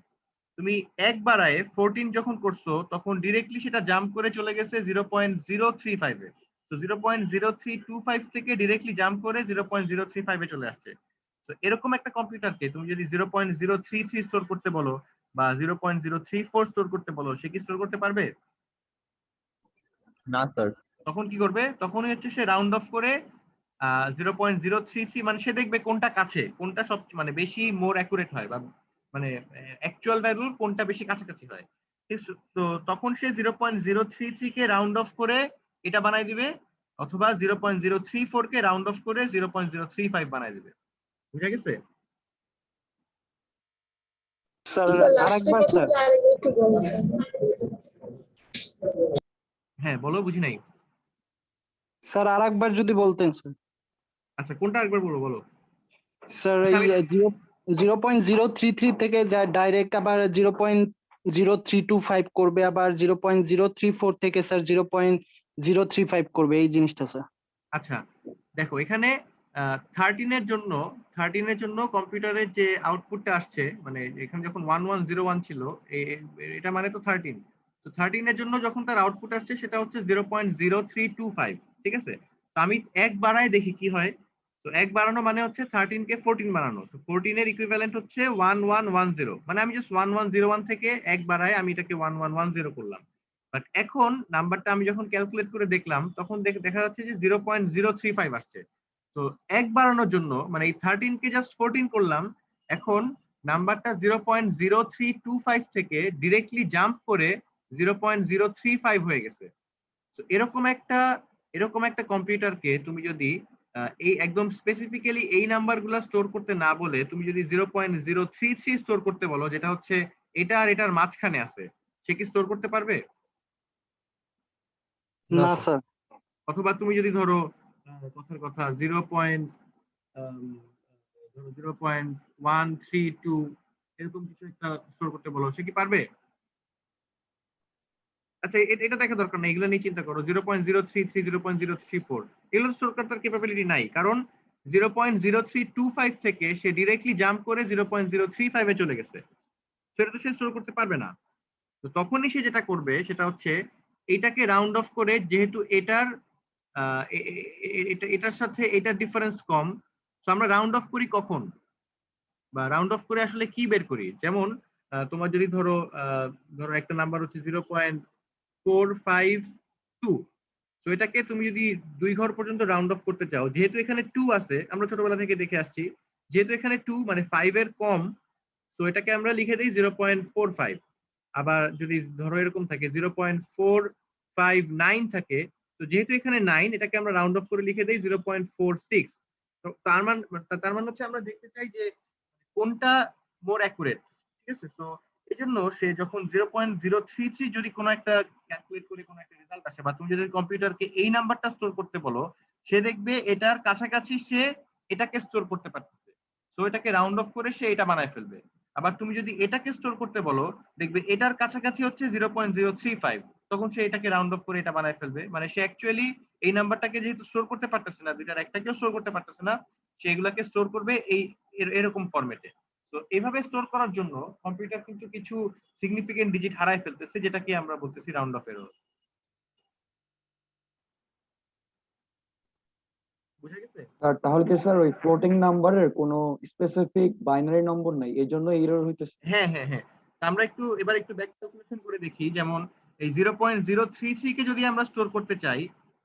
তুমি এক বাড়ায় 14 যখন করছো তখন ডিরেক্টলি সেটা জাম্প করে চলে গেছে 0.035 এ। তো 0.0325 থেকে ডিরেক্টলি জাম্প করে 0.035 এ চলে আসছে। তো এরকম একটা কম্পিউটারকে তুমি যদি 0.033 স্টোর করতে বলো বা 0.034 স্টোর করতে বলো, সে কি স্টোর করতে পারবে? না স্যার। তখন কি করবে? তখনই হচ্ছে সে রাউন্ড অফ করে 0.033, মানে সে দেখবে কোনটা কাছে, কোনটা সব মানে বেশি মোর অ্যাকুরেট হয়, বা মানে অ্যাকচুয়াল ভ্যালুর কোনটা বেশি কাছাকাছি হয়। ঠিক আছে? তো তখন সে 0.033 কে রাউন্ড অফ করে এটা বানাই দিবে, অথবা 0.034 কে রাউন্ড অফ করে 0.035 বানাই দিবে। বুঝা গেছে? স্যার লাস্টের কথাটা আরেকবার একটু বলুন স্যার। হ্যাঁ, বলো, বুঝি নাই। স্যার আরেকবার যদি বলতেন স্যার। আচ্ছা, কোনটা আরেকবার বলো, বলো। স্যার আচ্ছা, এই 0.033 থেকে যা ডাইরেক্ট আবার 0.0325 করবে, আবার 0.034 থেকে স্যার 0.035 করবে, এই জিনিসটা স্যার। আচ্ছা, দেখো এখানে 13 এর জন্য কম্পিউটারের যে আউটপুটটা আসছে, মানে এখানে যখন 1101 ছিল, এটা মানে তো 13। তো 13 এর জন্য যখন তার আউটপুট আসছে সেটা হচ্ছে 0.0325। ঠিক আছে? তো আমি এক বাড়ায় দেখি কি হয়। তো 1 বাড়ানো মানে হচ্ছে 13 কে 14 বানানো। তো 14 এর ইকুইভ্যালেন্ট হচ্ছে 1110। মানে আমি জাস্ট 1101 থেকে 1 বাড়ায় আমি এটাকে 1110 করলাম। বাট এখন নাম্বারটা আমি যখন ক্যালকুলেট করে দেখলাম তখন দেখা যাচ্ছে যে 0.035 আসছে। তো 1 বাড়ানোর জন্য মানে এই 13 কে জাস্ট 14 করলাম, এখন নাম্বারটা 0.0325 থেকে ডিরেক্টলি জাম্প করে 0.035 হয়ে গেছে। তো এরকম একটা কম্পিউটারকে তুমি যদি এই একদম স্পেসিফিক্যালি এই নাম্বারগুলো স্টোর করতে না বলে তুমি যদি 0.033 স্টোর করতে বলো, যেটা হচ্ছে এটা আর এটার মাঝখানে আছে, সে কি স্টোর করতে পারবে? না স্যার। অথবা তুমি যদি ধরো কথার কথা 0.132 এরকম কিছু একটা স্টোর করতে বলো, সে কি পারবে? আচ্ছা, এটা দেখা দরকার না, এগুলো নিয়ে চিন্তা করো। 0.033, 0.034 এগুলো স্টোর করার ক্যাপাবিলিটি নাই, কারণ 0.0325 থেকে সে ডিরেক্টলি জাম্প করে 0.035 এ চলে গেছে। সেটা তো সে স্টোর করতে পারবে না। তো তখনই সে যেটা করবে সেটা হচ্ছে এইটাকে রাউন্ড অফ করে, যেহেতু এটার এটার সাথে এটার ডিফারেন্স কম, তো আমরা রাউন্ড অফ করি কখন, বা রাউন্ড অফ করে আসলে কি বের করি? যেমন তোমার যদি ধরো একটা নাম্বার হচ্ছে 0.452, তো এটাকে তুমি যদি 2 ঘর পর্যন্ত রাউন্ড অফ করতে চাও, যেহেতু এখানে 2 আছে, আমরা ছোটবেলা থেকে দেখে আসছি, যেহেতু এখানে 2 মানে 5 এর কম, তো এটাকে আমরা লিখে দিই 0.45। আবার যদি ধরো এরকম থাকে 0.459 থাকে, তো যেহেতু এখানে 9, এটাকে আমরা রাউন্ড অফ করে লিখে দেই 0.46। তো তার মানে হচ্ছে আমরা দেখতে চাই যে কোনটা মোর অ্যাকুরেট, ঠিক আছে? তো এই জন্য সে যখন 0.033 যদি কোনো একটা ক্যালকুলেট করে কোনো একটা রেজাল্ট আসে, বা তুমি যদি কম্পিউটারকে এই নাম্বারটা স্টোর করতে বলো, সে দেখবে এটার কাছাকাছি সে এটাকে স্টোর করতে পারতেছে, তো এটাকে রাউন্ড অফ করে সে এটা বানায় ফেলবে। আবার তুমি যদি এটাকে স্টোর করতে বলো, দেখবে এটার কাছাকাছি হচ্ছে 0.035, তখন সে এটাকে রাউন্ড অফ করে এটা বানায় ফেলবে। মানে সে অ্যাকচুয়ালি এই নাম্বারটাকে যেহেতু স্টোর করতে পারতেছে না, দুইটার একটাকেও স্টোর করতে পারতেছে না, সে এগুলাকে স্টোর করবে এই এরকম ফরম্যাটে। তো এইভাবে স্টোর করার জন্য কম্পিউটার কিন্তু কিছু সিগনিফিকেন্ট ডিজিট হারায় ফেলতেছে, যেটাকে আমরা বলতেছি রাউন্ড অফ এরর। বুঝা গেছে? তাহলে কি স্যার ওই ফ্লোটিং নাম্বারের কোনো স্পেসিফিক বাইনারি নম্বর নাই, এই জন্য এরর হইতেছে? হ্যাঁ হ্যাঁ হ্যাঁ, আমরা এবার একটু ব্যাক ক্যালকুলেশন করে দেখি। যেমন এই 0.033 কে যদি আমরা স্টোর করতে চাই,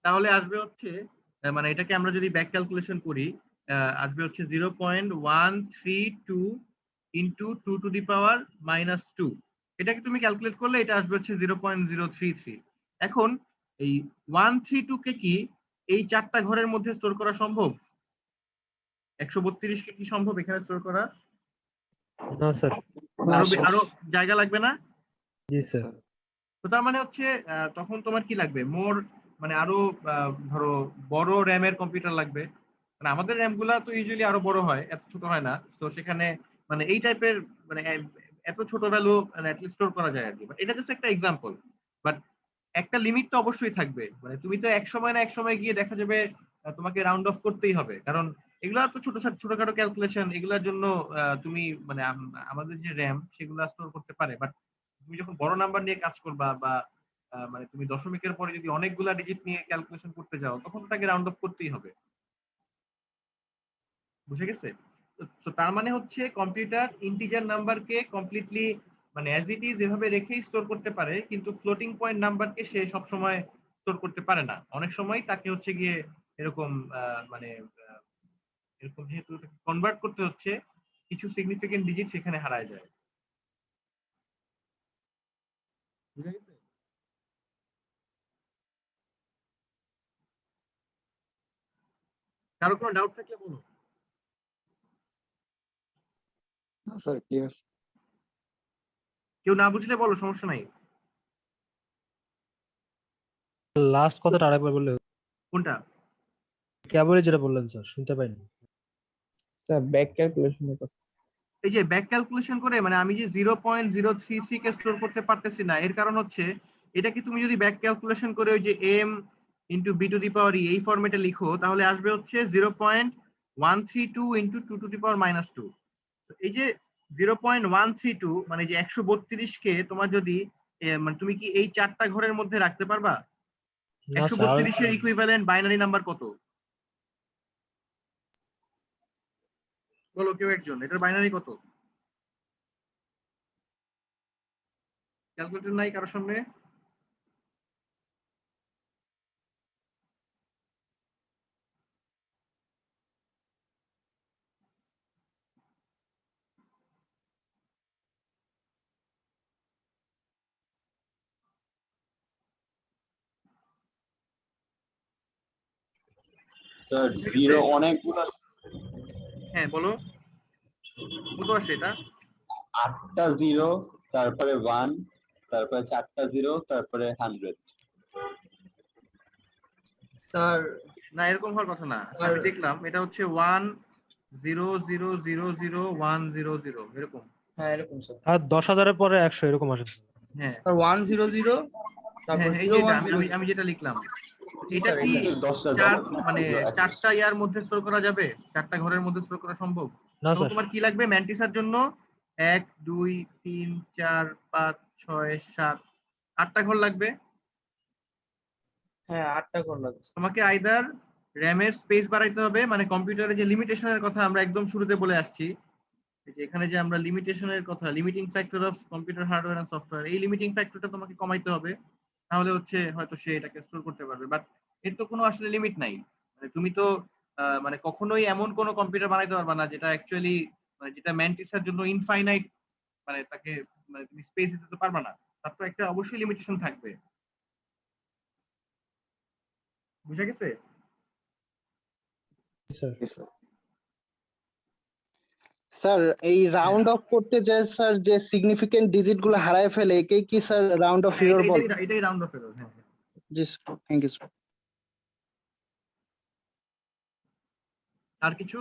তাহলে আসবে হচ্ছে মানে এটাকে আমরা যদি ব্যাক ক্যালকুলেশন করি, আসবে হচ্ছে 0.132 ইন্টু 2⁻²। এটাকে তুমি ক্যালকুলেট করলে এটা আসবে হচ্ছে 0.033। এখন এই 132 কে কি এই 4টা ঘরের মধ্যে স্টোর করা সম্ভব? 132 কে কি সম্ভব এখানে স্টোর করা? না স্যার। আরো জায়গা লাগবে না? জি স্যার। তো তার মানে হচ্ছে তখন তোমার কি লাগবে, মোর মানে আরো ধরো বড় র্যামের কম্পিউটার লাগবে। মানে আমাদের র্যাম গুলা তো ইউজুয়ালি আরো বড় হয়, এত ছোট হয় না। তো সেখানে মানে এই টাইপের মানে এত ছোট ভ্যালু মানে অ্যাটলিস্ট স্টোর করা যায় আর কি। এটা জাস্ট একটা এক্সাম্পল, বাট একটা লিমিট তো অবশ্যই থাকবে। মানে তুমি তো এক সময় না এক সময় গিয়ে দেখা যাবে তোমাকে রাউন্ড অফ করতেই হবে, কারণ এগুলা তো ছোটখাটো ক্যালকুলেশন, এগুলার জন্য তুমি মানে আমাদের যে র্যাম সেগুলা স্টোর করতে পারে। বাট তুমি যখন বড় নাম্বার নিয়ে কাজ করবা, বা মানে তুমি দশমিকের পরে যদি অনেকগুলা ডিজিট নিয়ে ক্যালকুলেশন করতে যাও, তখন তাকে রাউন্ড অফ করতেই হবে। বুঝে গেছে? তো তার মানে হচ্ছে কম্পিউটার ইন্টিজার নাম্বারকে কমপ্লিটলি মানে অ্যাজ ইট ইজ এভাবে রেখেই স্টোর করতে পারে, কিন্তু ফ্লোটিং পয়েন্ট নাম্বারকে সে সব সময় স্টোর করতে পারে না। অনেক সময় তাকে হচ্ছে গিয়ে এরকম মানে এরকম যেহেতু কনভার্ট করতে হচ্ছে, কিছু সিগনিফিকেন্ট ডিজিট সেখানে হারায় যায়। বুঝে গেছে? কারো কোনো ডাউট থাকলে বলো। না স্যার, ক্লিয়ার। কেউ না বুঝলে বলো, সমস্যা নাই। লাস্ট কথাটা আরেকবার বললে। কোনটা? কেবলই যেটা বললেন স্যার, শুনতে পাইনি। স্যার ব্যাক ক্যালকুলেশনের কথা। এই যে ব্যাক ক্যালকুলেশন করে মানে আমি যে 0.033 কে স্টোর করতে পারতেছি না, এর কারণ হচ্ছে এটা কি তুমি যদি ব্যাক ক্যালকুলেশন করে ওই যে m into b to the power e এই ফরম্যাটে লিখো, তাহলে আসবে হচ্ছে 0.132 ইন্টু 2 টু দি পাওয়ার -2। এই যে 0.132 মানে যে 132 কে তোমার যদি মানে তুমি কি এই 4টা ঘরের মধ্যে রাখতে পারবা? 132 এর ইকুইভ্যালেন্ট বাইনারি নাম্বার কত? বলো কেউ একজন, এটার বাইনারি কত? ক্যালকুলেটর নাই কারোর সামনে? স্যার ঠিক আছে? জিরো অনেকগুলো, হ্যাঁ বলো, কত আসে এটা? 8টা জিরো, তারপরে 1, তারপরে 4টা জিরো, তারপরে 100। স্যার না এরকম হওয়ার কথা না, স্যার আমি দেখলাম এটা হচ্ছে 1 0 0 0 0 1 0 0 এরকম। হ্যাঁ এরকম স্যার। আর 10,000-এর পরে 100 এরকম আসে। হ্যাঁ স্যার 100, তারপর হ্যাঁ এই যে এটা 0100। আমি যেটা লিখলাম, জি এটা স্যার কি এটা। 10টা চার 10টা মানে জিরো 4টা ইয়ার মধ্যে স্টোর করা যাবে? 4টা ঘরের মধ্যে স্টোর করা সম্ভব? না তাহলে স্যার, তোমার কি লাগবে ম্যান্টিসার জন্য? 1 2 3 4 5 6 7 8টা ঘর লাগবে। হ্যাঁ 8টা ঘর লাগবে। তোমাকে আইদার র্যামের স্পেস বাড়াইতে হবে, মানে কম্পিউটারে যে লিমিটেশনের কথা আমরা একদম শুরুতে বলে আসছি, এই যে এখানে যে আমরা লিমিটেশনের কথা, limiting factor of computer hardware and software, এই লিমিটিং ফ্যাক্টরটা তোমাকে কমাইতে হবে, তাহলে হচ্ছে হয়তো সে এটাকে স্টোর করতে পারবে। বাট এর তো কোনো আসলে লিমিট নাই। মানে তুমি তো মানে কখনোই এমন কোনো কম্পিউটার বানাইতে পারবে না যেটা অ্যাকচুয়ালি মানে যেটা ম্যান্টিসের জন্য ইনফাইনাইট, মানে তাকে মানে তুমি স্পেস দিতে তো পারবে না, তার তো একটা অবশ্যই লিমিটেশন থাকবে। বুঝা গেছে? স্যার স্যার এই রাউন্ড অফ করতে যে স্যার যে সিগনিফিকেন্ট ডিজিট গুলো হারায় ফেলে একেই কি স্যার রাউন্ড অফ হ্যাঁ এরর বল? এটাই রাউন্ড অফ এরর। হ্যাঁ হ্যাঁ। জি স্যার, থ্যাংক ইউ স্যার। আর কিছু?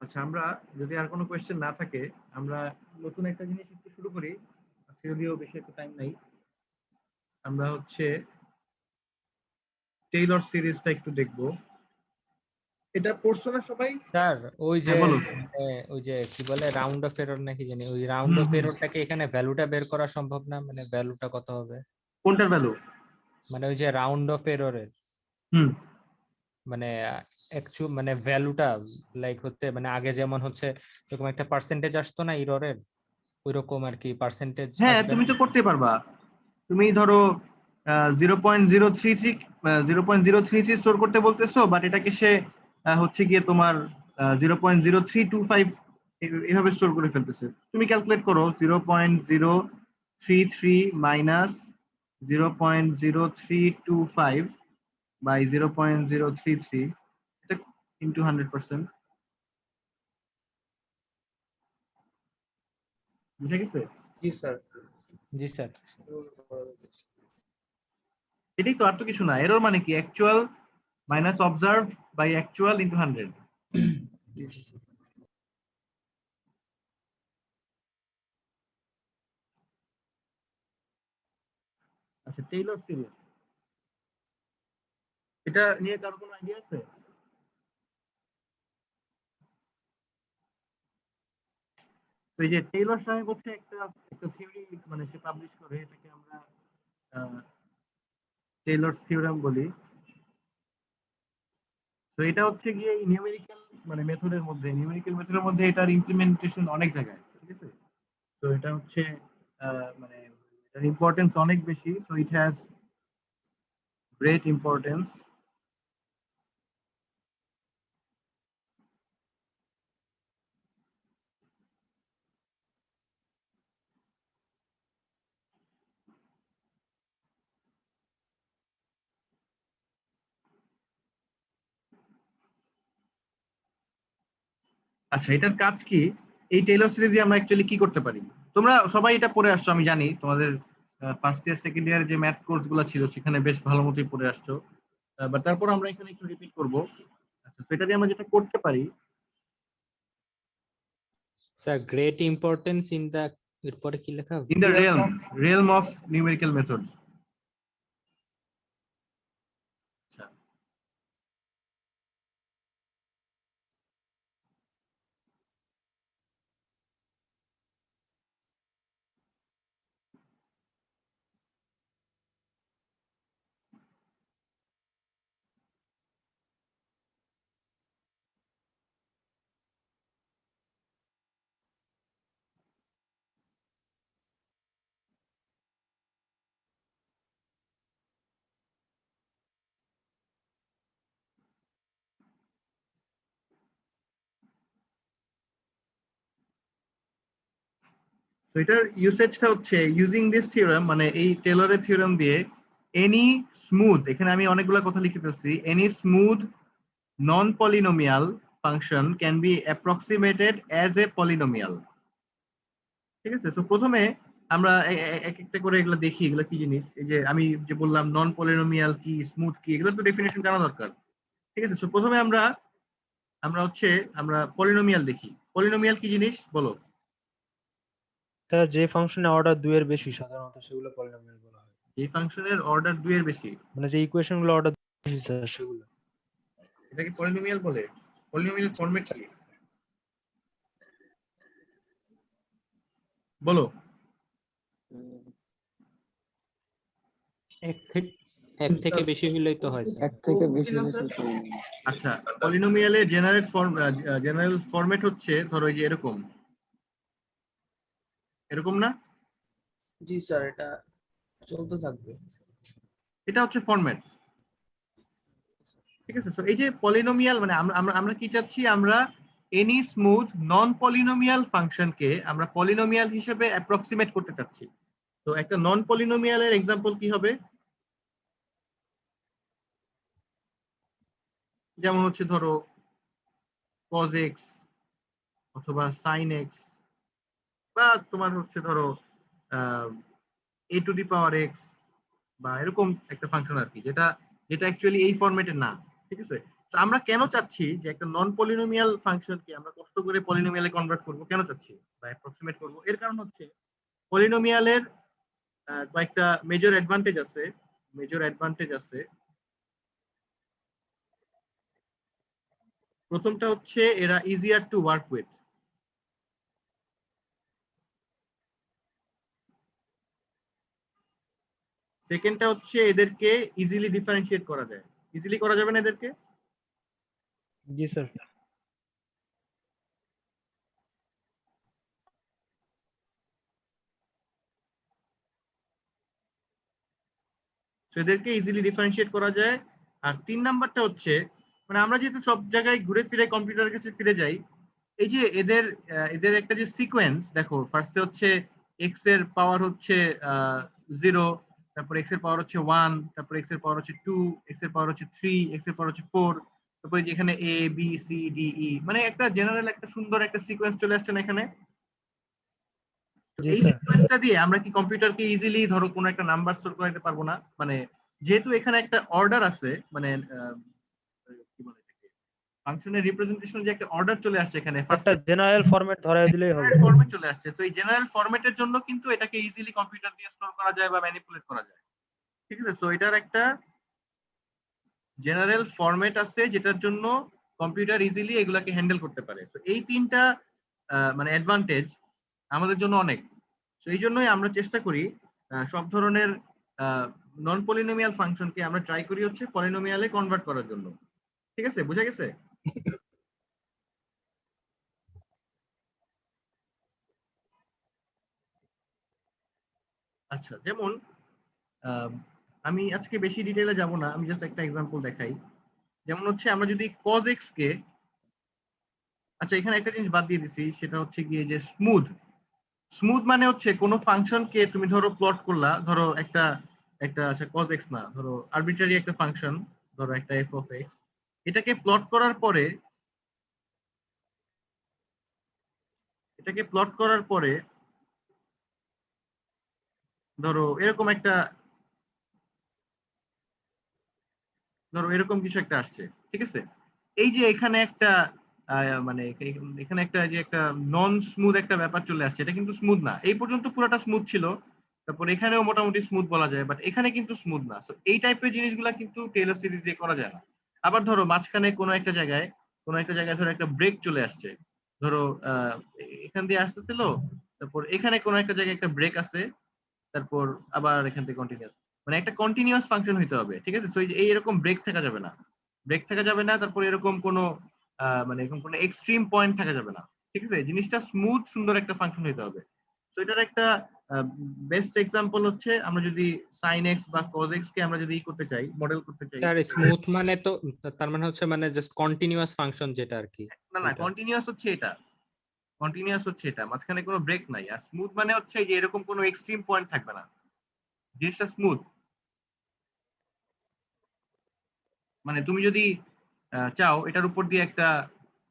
আচ্ছা, আমরা যদি আর কোনো কোয়েশ্চেন না থাকে, আমরা নতুন একটা জিনিস একটু শুরু করি। আজকে যদিও বেশি একটা টাইম নাই, আমরা হচ্ছে টেইলর সিরিজটা একটু দেখবো। এটা পড়ছো না সবাই? স্যার ওই যে হ্যাঁ বলো। ওই যে কি বলে রাউন্ড অফ এরর নাকি জানি, ওই রাউন্ড হুম অফ হুম। এররটাকে এখানে ভ্যালুটা বের করা সম্ভব না? মানে ভ্যালুটা কত হবে? কোনটার ভ্যালু? মানে ওই যে রাউন্ড অফ এররের হুম। মানে অ্যাকচুয়াল মানে ভ্যালুটা লাইক হতে মানে আগে যেমন হচ্ছে এরকম একটা পার্সেন্টেজ আসতো না এররের, ওইরকম আর কি পার্সেন্টেজ হ্যাঁ আসবে তুমি না? তো করতে পারবা। তুমি ধরো 0.033 0.033 স্টোর করতে বলতেছো, বাট এটাকে সে হচ্ছে গিয়ে তোমার 0.0325 এভাবে স্টোর করে ফেলতেছে। তুমি ক্যালকুলেট করো 0.033 মাইনাস 0.0325 বাই 0.033, এটা ইন্টু 100%। বুঝে গেছে? জি স্যার। জি স্যার। এটাই তো, আর তো কিছু না। এরর মানে কি? Actual minus observe by actual into 100। আচ্ছা, টেইলর সিরিজ এটা নিয়ে কারো কোনো আইডিয়া আছে? তো এই যে টেইলর সাহেব হচ্ছে একটা একটা থিওরি মানে সে পাবলিশ করে, এটাকে আমরা টেইলর থিওরাম বলি। তো এটা হচ্ছে গিয়ে এই নিউমেরিক্যাল মানে মেথডের মধ্যে এটার ইমপ্লিমেন্টেশন অনেক জায়গায়, ঠিক আছে? তো এটা হচ্ছে মানে এটার ইম্পর্টেন্স অনেক বেশি, so it has great importance. আচ্ছা, এটার কাজ কি? এই টেইলর সিরিজে আমরা অ্যাকচুয়ালি কি করতে পারি? তোমরা সবাই এটা পড়ে আসছো আমি জানি, তোমাদের ফার্স্ট ইয়ার সেকেন্ড ইয়ার যে ম্যাথ কোর্স গুলো ছিল সেখানে বেশ ভালো মতোই পড়ে আসছো, বাট তারপর আমরা এখানে একটু রিপিট করবো। আচ্ছা, সেটা দিয়ে আমরা যেটা করতে পারি, sir great importance in the, এরপরে কি লেখা? In the realm of numerical method. তো এটার ইউসেজটা হচ্ছে ইউজিং দিস থিওরেম, মানে এই টেলরের থিওরেম দিয়ে এনি স্মুথ, এখানে আমি অনেকগুলো কথা লিখে ফেলছি, any smooth non polynomial function can be approximated as a polynomial. ঠিক আছে, তো প্রথমে আমরা এক একটা করে এগুলো দেখি, এগুলো কি জিনিস। এই যে আমি যে বললাম নন পলিনোমিয়াল কি, স্মুথ কি, এগুলো তো ডেফিনেশন জানা দরকার। ঠিক আছে, তো প্রথমে আমরা আমরা পলিনোমিয়াল দেখি। পলিনোমিয়াল কি জিনিস বলো? স্যার যে ফাংশনে অর্ডার 2 এর বেশি সাধারণত সেগুলো পলিনোমিয়াল বলা হয়। এই ফাংশনের অর্ডার 2 এর বেশি, মানে যে ইকুয়েশন গুলো অর্ডার বেশি স্যার সেগুলো। এটাকে পলিনোমিয়াল বলে। পলিনোমিয়াল ফরম্যাট কি বলো? এক থেকে বেশি হলেই তো হয় স্যার। এক থেকে বেশি বুঝলেন বেশি স্যার? polynomial। আচ্ছা, পলিনোমিয়ালের জেনারেল ফরম্যাট হচ্ছে ধরো এই যে এরকম, এরকম না? জি স্যার, এটা চলতে থাকবে। এটা হচ্ছে ফরম্যাট। ঠিক আছে, তো এই যে পলিনোমিয়াল মানে আমরা আমরা আমরা কি চাচ্ছি, আমরা এনি স্মুথ নন পলিনোমিয়াল ফাংশনকে আমরা পলিনোমিয়াল হিসেবে অ্যাপ্রক্সিমেট করতে চাচ্ছি। তো একটা নন পলিনোমিয়ালের এক্সাম্পল কি হবে? যেমন হচ্ছে ধরো cos x অথবা sin x, বা তোমার হচ্ছে ধরো a two the power x, বা এরকম একটা ফাংশন আর কি, যেটা যেটা অ্যাকচুয়ালি এই ফরম্যাটে না। ঠিক আছে, তো আমরা কেন চাচ্ছি যে একটা নন পলিনোমিয়াল ফাংশনকে আমরা কষ্ট করে পলিনোমিয়ালে কনভার্ট করব, কেন চাচ্ছি বা অ্যাপ্রক্সিমেট করব? এর কারণ হচ্ছে পলিনোমিয়ালের কয়েকটা মেজর অ্যাডভান্টেজ আছে। প্রথমটা হচ্ছে এরা ইজিয়ার টু ওয়ার্ক উইথ। সেকেন্ডটা হচ্ছে এদেরকে ইজিলি ডিফারেন্সিয়েট করা যায়। ইজিলি করা যাবে না এদেরকে? জি স্যার। তো এদেরকে ইজিলি ডিফারেন্সিয়েট করা যায়। আর 3 নাম্বারটা হচ্ছে মানে আমরা যেহেতু সব জায়গায় ঘুরে ফিরে কম্পিউটারের কাছে ফিরে যাই, এই যে এদের একটা যে সিকোয়েন্স দেখো, ফার্স্টে হচ্ছে এক্স এর পাওয়ার হচ্ছে 0, তারপর এক্স এর পাওয়ার হচ্ছে 1, তারপর এক্স এর পাওয়ার হচ্ছে 2, এক্স এর পাওয়ার হচ্ছে 3, এক্স এর পাওয়ার হচ্ছে 4, তারপরে যেখানে A B C D E, মানে একটা জেনারেল একটা সুন্দর একটা সিকোয়েন্স চলে আসছে না এখানে? তো জি এই স্যার। সিকোয়েন্সটা দিয়ে আমরা কি কম্পিউটারকে ইজিলি ধরো কোনো একটা নাম্বার স্টোর করাতে পারবো না? মানে যেহেতু এখানে একটা অর্ডার আছে, মানে কি বলে এটাকে, ফাংশনের রিপ্রেজেন্টেশন যে একটা অর্ডার চলে আসছে এখানে, একটা জেনারেল ফরম্যাট ধরায় দিলেই হবে। ফরম্যাট চলে আসছে। তো এই জেনারেল ফরম্যাটের জন্য কিন্তু এটাকে ইজিলি কম্পিউটার দিয়ে স্টোর করা যায় বা ম্যানিপুলেট করা যায়। ঠিক আছে, সো এটার একটা জেনারেল ফরম্যাট আছে যেটার জন্য কম্পিউটার ইজিলি এগুলাকে হ্যান্ডেল করতে পারে। তো এই তিনটা মানে অ্যাডভান্টেজ আমাদের জন্য অনেক। তো এই জন্যই আমরা চেষ্টা করি সব ধরনের নন পলিনোমিয়াল ফাংশনকে আমরা ট্রাই করি হচ্ছে পলিনোমিয়ালে কনভার্ট করার জন্য। ঠিক আছে, বুঝা গেছে? আচ্ছা, যেমন আমি আজকে বেশি ডিটেইলে যাব না, আমি জাস্ট একটা এক্সাম্পল দেখাই। যেমন হচ্ছে আমরা যদি cos x কে, আচ্ছা এখানে একটা জিনিস বাদ দিয়ে দিছি, সেটা হচ্ছে গিয়ে যে স্মুথ মানে হচ্ছে কোনো ফাংশনকে তুমি ধরো প্লট করলা, ধরো একটা একটা আচ্ছা cos x না, ধরো আরবিট্রারি একটা ফাংশন, ধরো একটা f of x, এটাকে প্লট করার পরে ধরো এরকম একটা, ধরো এরকম কিছু একটা আসছে। ঠিক আছে, এই যে এখানে একটা মানে এখানে একটা যে একটা নন স্মুথ একটা ব্যাপার চলে আসছে, এটা কিন্তু স্মুথ না। এই পর্যন্ত পুরোটা স্মুথ ছিল, তারপর এখানেও মোটামুটি স্মুথ বলা যায়, বাট এখানে কিন্তু স্মুথ না। তো এই টাইপের জিনিসগুলা কিন্তু টেইলর সিরিজ দিয়ে করা যায় না। আবার ধরো মাঝখানে কোনো একটা জায়গায় ধরো একটা ব্রেক চলে আসছে, ধরো এখান দিয়ে আসতেছিল, তারপর এখানে কোনো একটা জায়গায় একটা ব্রেক আছে, তারপর আবার এখান থেকে কন্টিনিউয়াস, মানে একটা কন্টিনিউয়াস ফাংশন হইতে হবে। ঠিক আছে, তো এই এরকম ব্রেক থাকা যাবে না, তারপর এরকম কোনো মানে এরকম কোনো এক্সট্রিম পয়েন্ট থাকা যাবে না। ঠিক আছে, জিনিসটা স্মুথ সুন্দর একটা ফাংশন হইতে হবে। তো এটার একটা বেস্ট এক্সাম্পল হচ্ছে আমরা যদি sin x বা cos x কে আমরা যদি করতে চাই, মডেল করতে চাই। স্যার স্মুথ মানে তো তার মানে হচ্ছে মানে জাস্ট কন্টিনিউয়াস ফাংশন যেটা আর কি। না, কন্টিনিউয়াস হচ্ছে এটা, কন্টিনিউয়াস হচ্ছে এটা, মাঝখানে কোনো ব্রেক নাই। আর স্মুথ মানে হচ্ছে যে এরকম কোনো এক্সট্রিম পয়েন্ট থাকবে না, জিনিসটা স্মুথ। মানে তুমি যদি চাও এটার উপর দিয়ে একটা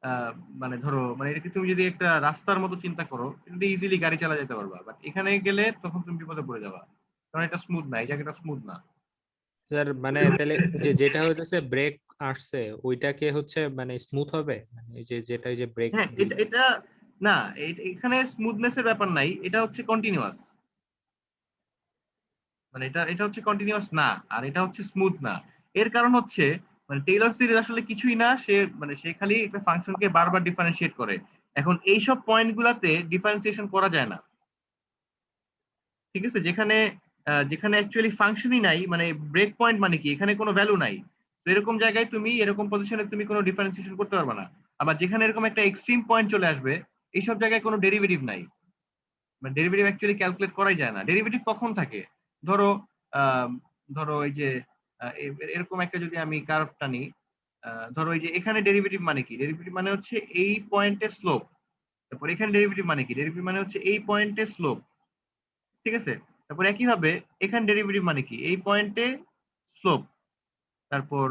আহ, মানে ধরো মানে এটাকে তুমি যদি একটা রাস্তার মতো চিন্তা করো, এটা ইজিলি গাড়ি চালা যেতে পারবা, বাট এখানে গেলে তখন তুমি বিপদে পড়ে যাবা, কারণ এটা স্মুথ না, এই জায়গাটা স্মুথ না। স্যার মানে তাহলে যে যেটা হইতেছে ব্রেক আসছে ওইটাকে হচ্ছে মানে স্মুথ হবে, মানে এই যে যেটা এই যে ব্রেক হ্যাঁ, এটা এটা না, এখানে স্মুথনেস এর ব্যাপার নাই, এটা হচ্ছে কন্টিনিউয়াস। মানে এটা এটা হচ্ছে কন্টিনিউয়াস না, আর এটা হচ্ছে স্মুথ না। এর কারণ হচ্ছে মানে টেইলর সিরিজ আসলে কিছুই না, সে মানে সে খালি একটা ফাংশনকে বারবার ডিফারেন্সিয়েট করে। এখন এইসব পয়েন্ট গুলাতে ডিফারেন্সিয়েশন করা যায় না, ঠিক আছে? যেখানে যেখানে অ্যাকচুয়ালি ফাংশনই নাই, মানে ব্রেক পয়েন্ট মানে কি, এখানে কোনো ভ্যালু নাই, তো এরকম জায়গায় তুমি এরকম পজিশনে তুমি কোনো ডিফারেন্সিয়েশন করতে পারবে না। আবার যেখানে এরকম একটা এক্সট্রিম পয়েন্ট চলে আসবে, এইসব জায়গায় কোনো ডেরিভেটিভ নাই, মানে ডেরিভেটিভ অ্যাকচুয়ালি ক্যালকুলেট করাই যায় না। ডেরিভেটিভ কখন থাকে, ধরো আহ, ধরো এই যে এরকম একটা যদি আমি কার্ভ টানি, ধরো এই যে এখানে ডেরিভেটিভ মানে কি, ডেরিভেটিভ মানে হচ্ছে এই পয়েন্টে স্লোপ। তারপর এখানে ডেরিভেটিভ মানে কি, ডেরিভেটিভ মানে হচ্ছে এই পয়েন্টে স্লোপ, ঠিক আছে? তারপর একইভাবে এখানে ডেরিভেটিভ মানে কি, এই পয়েন্টে স্লোপ। তারপর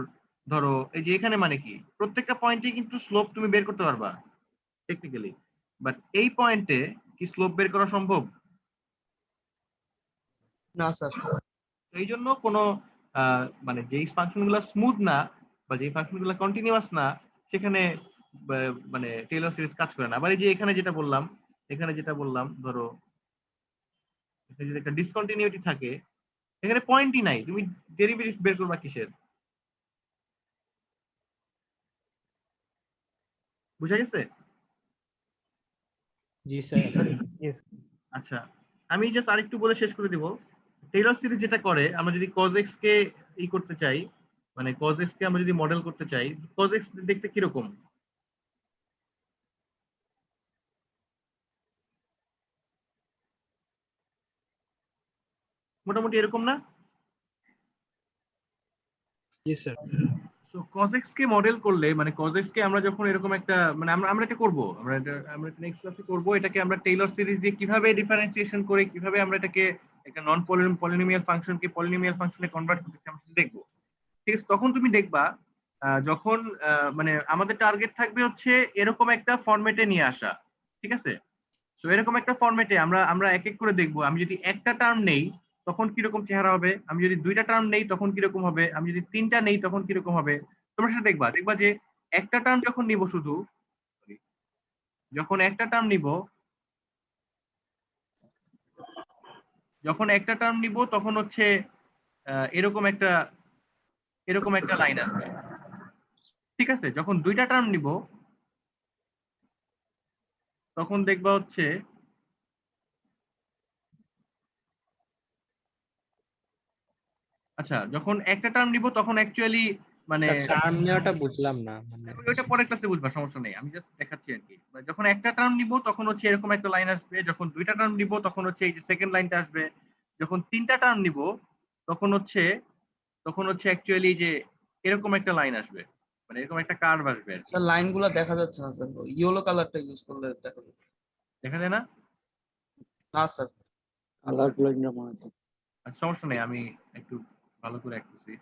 ধরো এই যে এখানে মানে কি, প্রত্যেকটা পয়েন্টে কিন্তু স্লোপ তুমি বের করতে পারবা টেকনিক্যালি, বাট এই পয়েন্টে কি স্লোপ বের করা সম্ভব? না স্যার। এই জন্য কোনো মানে যেই ফাংশন গুলো স্মুথ না বা যেই ফাংশন গুলো কন্টিনিউয়াস না, সেখানে মানে টেইলর সিরিজ কাজ করে না। আবার এই যে এখানে যেটা বললাম, এখানে যেটা বললাম, ধরো এখানে যদি একটা ডিসকন্টিনিউটি থাকে, এখানে পয়েন্টই নাই, তুমি ডেরিভেটিভ বের করবা কিসের? বুঝা গেছে? জি স্যার। আচ্ছা, আমি জাস্ট আরেকটু বলে শেষ করে দিব। টেইলর সিরিজ যেটা করে, আমরা যদি cos x কে করতে চাই, মানে cos x কে আমরা যদি মডেল করতে চাই, cos x দেখতে কিরকম? মোটামুটি এরকম না? জি স্যার। তো cos x কে মডেল করলে, মানে cos x কে আমরা যখন এরকম একটা মানে আমরা আমরা এটা করব, আমরা নেক্সট ক্লাসে করব, এটাকে আমরা টেইলর সিরিজ দিয়ে কিভাবে ডিফারেন্সিয়েশন করে কিভাবে আমরা এটাকে একটা নন পলিনোমিয়াল ফাংশনকে পলিনোমিয়াল ফাংশনে কনভার্ট করতেছি আমরা সেটা দেখবো, ঠিক আছে? তখন তুমি দেখবা যখন মানে আমাদের টার্গেট থাকবে হচ্ছে এরকম একটা ফরম্যাটে নিয়ে আসা, ঠিক আছে? তো এরকম একটা ফরম্যাটে আমরা আমরা এক এক করে দেখবো, আমি যদি একটা টার্ম নেই তখন কিরকম চেহারা হবে, আমি যদি দুইটা টার্ম নেই তখন কিরকম হবে, আমি যদি তিনটা নেই তখন কিরকম হবে। তোমরা সেটা দেখবা, দেখবা যে একটা টার্ম যখন নিব শুধু, যখন একটা টার্ম নিব, যখন একটা টার্ম নিব তখন হচ্ছে এরকম একটা লাইন আসবে, ঠিক আছে? যখন দুইটা টার্ম নিব তখন দেখবা হচ্ছে আচ্ছা, যখন একটা টার্ম নিব তখন অ্যাকচুয়ালি মানে স্যার টার্ম নেওয়াটা বুঝলাম না মানে। ওইটা পরের ক্লাসে বুঝবা, সমস্যা নেই, আমি জাস্ট দেখাচ্ছি আর কি। মানে যখন একটা টার্ম নিব তখন হচ্ছে এরকম একটা লাইন আসবে, যখন দুইটা টার্ম নিব তখন হচ্ছে এই যে সেকেন্ড লাইনটা আসবে, যখন তিনটা টার্ম নিব তখন হচ্ছে অ্যাকচুয়ালি যে এরকম একটা লাইন আসবে, মানে এরকম একটা কার্ভ আসবে আর কি। স্যার লাইনগুলো দেখা যাচ্ছে না স্যার, ইয়েলো কালারটা ইউজ করলে দেখা যাচ্ছে। দেখা যায় না? না স্যার। কালার প্লেনটা মনে হয়। আচ্ছা, সমস্যা নেই, আমি একটু ভালো করে আঁকতেছি।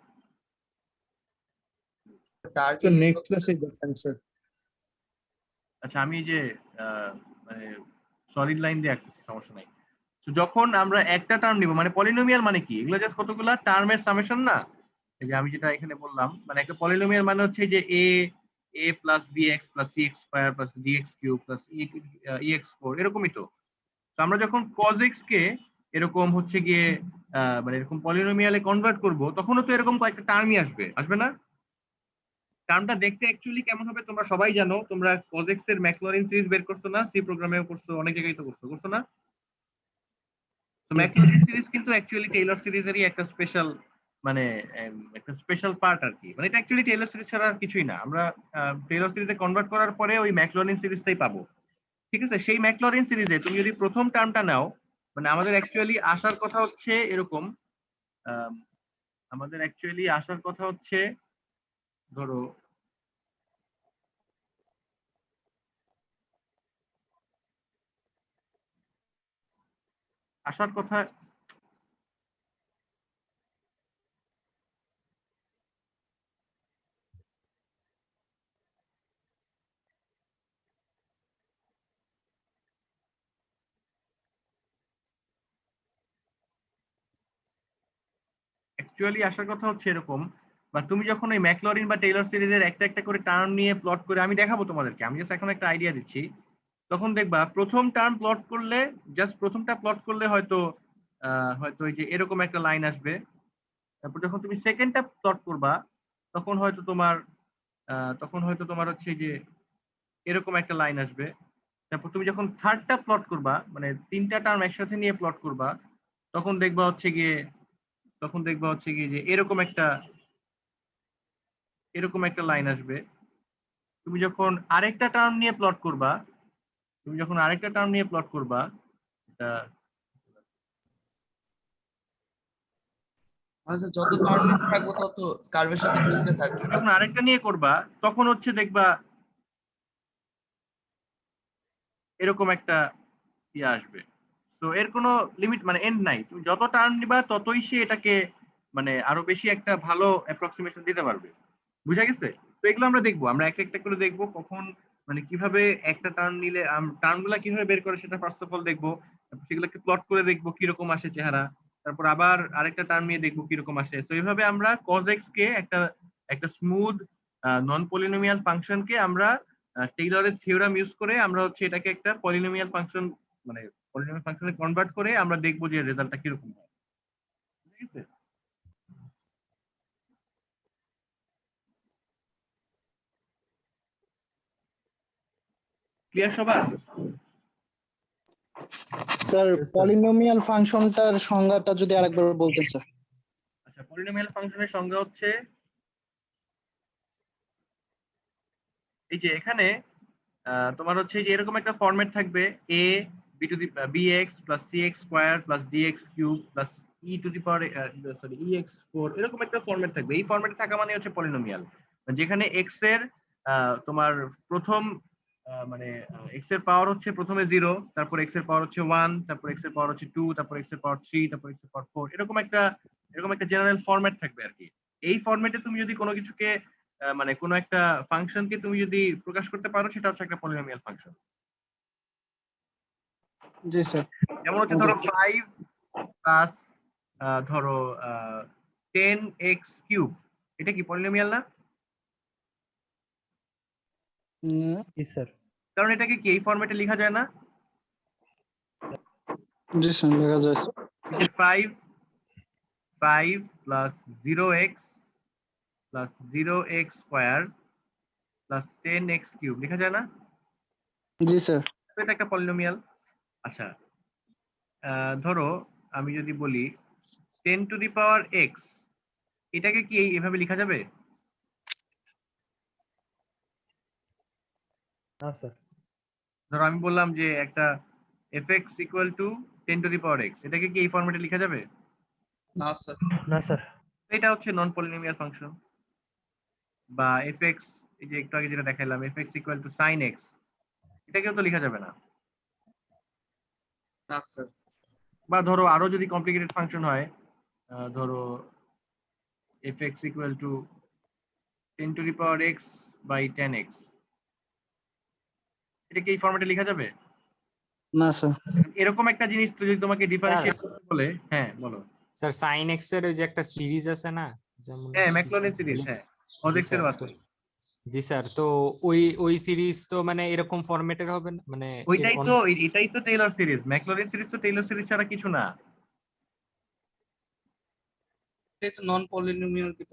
স্যার নেক্সট ক্লাসে দেখান স্যার। আচ্ছা, আমি এই যে মানে সলিড লাইন দিয়ে আঁকতেছি, সমস্যা নাই। তো যখন আমরা একটা টার্ম নিব, মানে পলিনোমিয়াল মানে কি, এগুলো জাস্ট কতগুলা টার্মের সামেশন না? এই যে আমি যেটা এখানে বললাম, মানে একটা পলিনোমিয়াল মানে হচ্ছে যে a plus bx plus cx square plus dx cube plus ex 4, এরকমই তো। তো আমরা যখন cos x কে এরকম হচ্ছে গিয়ে মানে এরকম পলিনোমিয়ালে কনভার্ট করব, তখনও তো এরকম কয়েকটা টার্মই আসবে, আসবে না? টার্মটা দেখতে অ্যাকচুয়ালি কেমন হবে তোমরা সবাই জানো, তোমরা cos x এর ম্যাকলরিন সিরিজ বের করছো না, সি প্রোগ্রামেও করছো, অনেক জায়গায় তো করছো না? তো ম্যাকলরিন সিরিজ কিন্তু অ্যাকচুয়ালি টেইলর সিরিজেরই একটা স্পেশাল মানে একটা স্পেশাল পার্ট আর কি। মানে এটা অ্যাকচুয়ালি টেইলর সিরিজ ছাড়া আর কিছুই না, আমরা টেইলর সিরিজে কনভার্ট করার পরে ওই ম্যাকলরিন সিরিজটাই পাবো, ঠিক আছে? সেই ম্যাকলরিন সিরিজে তুমি যদি প্রথম টার্মটা নাও, মানে আমাদের অ্যাকচুয়ালি আসার কথা হচ্ছে এরকম, আমাদের অ্যাকচুয়ালি আসার কথা হচ্ছে ধরো আসার কথা অ্যাকচুয়ালি আসার কথা হচ্ছে এরকম, বা তুমি যখন ওই ম্যাকলরিন বা টেইলর সিরিজের একটা একটা করে টার্ম নিয়ে প্লট করে, আমি দেখাবো তোমাদেরকে, আমি জাস্ট এখন একটা আইডিয়া দিচ্ছি, তখন দেখবা প্রথম টার্ম প্লট করলে, জাস্ট প্রথমটা প্লট করলে হয়তো হয়তো এই যে এরকম একটা লাইন আসবে। তারপর যখন তুমি সেকেন্ডটা প্লট করবা তখন হয়তো তোমার হচ্ছে যে এরকম একটা লাইন আসবে। তারপর তুমি যখন থার্ডটা প্লট করবা, মানে তিনটা টার্ম একসাথে নিয়ে প্লট করবা, তখন দেখবা হচ্ছে গিয়ে যে এরকম একটা লাইন আসবে। তুমি যখন আরেকটা টার্ম নিয়ে প্লট করবা, এটা আচ্ছা, যত টার্ম থাকবো তত কার্ভের সাথে মিলতে থাকবে। যখন আরেকটা নিয়ে করবা তখন হচ্ছে দেখবা এরকম একটা ইয়ে আসবে। তো এর কোনো লিমিট মানে এন্ড নাই, তুমি যত টার্ম নিবা ততই সে এটাকে মানে আরো বেশি একটা ভালো অ্যাপ্রক্সিমেশন দিতে পারবে। বুঝা গেছে? তো এগুলো আমরা দেখবো, আমরা একটা একটা করে দেখবো কখন মানে কিভাবে একটা টার্ম নিলে টার্ম গুলা কিভাবে বের করে সেটা ফার্স্ট অফ অল দেখবো, তারপর সেগুলোকে প্লট করে দেখবো কিরকম আসে চেহারা, তারপর আবার আরেকটা টার্ম নিয়ে দেখবো কিরকম আসে। তো এইভাবে আমরা cos x কে একটা স্মুথ নন পলিনোমিয়াল ফাংশনকে আমরা টেইলরের থিওরাম ইউজ করে আমরা হচ্ছে এটাকে একটা পলিনোমিয়াল ফাংশন মানে পলিনোমিয়াল ফাংশনে কনভার্ট করে আমরা দেখবো যে রেজাল্টটা কিরকম হয়। ঠিক আছে? ক্লিয়ার সবার? স্যার পলিনোমিয়াল ফাংশনটার সংজ্ঞাটা যদি আরেকবার বলতেন স্যার। আচ্ছা, পলিনোমিয়াল ফাংশনের সংজ্ঞা হচ্ছে এই যে এখানে তোমার হচ্ছে যে এরকম একটা ফরম্যাট থাকবে, a b to the bx plus cx square plus dx cube plus e two the power ex4, এরকম একটা ফরম্যাট থাকবে। এই ফরম্যাটে থাকা মানে হচ্ছে পলিনোমিয়াল, যেখানে x এর তোমার প্রথম মানে x এর পাওয়ার হচ্ছে প্রথমে 0, তারপর x এর পাওয়ার হচ্ছে 1, তারপর x এর পাওয়ার হচ্ছে 2, তারপর x এর পাওয়ার 3, তারপর x এর পাওয়ার 4, এরকম একটা জেনারেল ফরম্যাট থাকবে আর কি। এই ফরম্যাটে তুমি যদি কোনো কিছুকে মানে কোনো একটা ফাংশনকে তুমি যদি প্রকাশ করতে পারো সেটা হচ্ছে একটা পলিনোমিয়াল ফাংশন। জি স্যার। যেমন হচ্ছে ধরো 5 প্লাস ধরো 10x কিউব, এটা কি পলিনোমিয়াল না? জি স্যার। কারণ এটাকে কি এই ফরম্যাটে লেখা যায় না? জি স্যার, লেখা যায়। 5 plus 0x plus 0x square plus 10x cube লেখা যায় না? জি স্যার। এটা একটা পলিনোমিয়াল। আচ্ছা, ধরো আমি যদি বলি 10 টু দি পাওয়ার x, এটাকে কি এভাবে লেখা যাবে? না স্যার। ধরো আমি বললাম যে একটা fx equal to 10 to the power x, এটাকে কি এই ফরম্যাটে লেখা যাবে? না স্যার। না স্যার। এটা হচ্ছে নন পলিনোমিয়াল ফাংশন। বা fx, এই যে একটু আগে যেটা দেখাইলাম fx equal two sin x, এটাকেও তো লেখা যাবে না। না স্যার। বা ধরো আরো যদি কমপ্লিকেটেড ফাংশন হয়, ধরো fx equal to 10 to the power x by 10x, এটা কি এই ফরম্যাটে লেখা যাবে? না স্যার। এরকম একটা জিনিস যদি তোমাকে ডিফারেন্সিয়েট করতে বলে, হ্যাঁ বলো স্যার sin x এর ওই যে একটা সিরিজ আছে না, যেমন হ্যাঁ ম্যাকলরিন সিরিজ, হ্যাঁ cos x এর আছে। জি স্যার, তো ওই সিরিজ তো মানে এরকম ফরম্যাটের হবে না, মানে এটাই তো টেইলর সিরিজ। ম্যাকলরিন সিরিজ তো টেইলর সিরিজ ছাড়া কিছু না। এটা তো নন পলিনোমিয়াল কি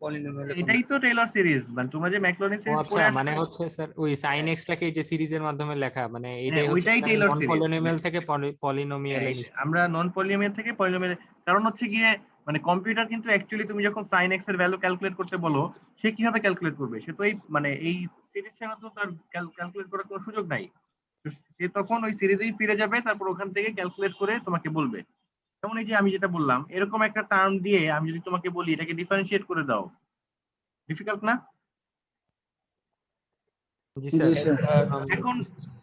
পলিনোমিয়াল? এটাই তো টেইলর সিরিজ, মানে তোমরা যে ম্যাকলরিন সিরিজ আচ্ছা, পড়ে মানে হচ্ছে স্যার ওই sin x টাকে এই যে সিরিজের মাধ্যমে লেখা, মানে এটাই হচ্ছে ওইটাই টেইলর নন সিরিজ। পলিনোমিয়াল থেকে পলিনোমিয়ালে। আমরা নন পলিনোমিয়াল থেকে পলিনোমিয়াল, কারণ হচ্ছে গিয়ে মানে কম্পিউটার কিন্তু অ্যাকচুয়ালি তুমি যখন sin x এর ভ্যালু ক্যালকুলেট করতে বলো, সে কিভাবে ক্যালকুলেট করবে? সে তো এই সিরিজ ছাড়া তো তার ক্যালকুলেট করার কোনো সুযোগ নাই। সে তখন ওই সিরিজেই ফিরে যাবে, তারপর ওখান থেকে ক্যালকুলেট করে তোমাকে বলবে। যেমন এই যে আমি যেটা বললাম, এরকম একটা টার্ম দিয়ে আমি যদি তোমাকে বলি এটাকে ডিফারেন্সিয়েট করে দাও, ডিফিকাল্ট না? জি স্যার।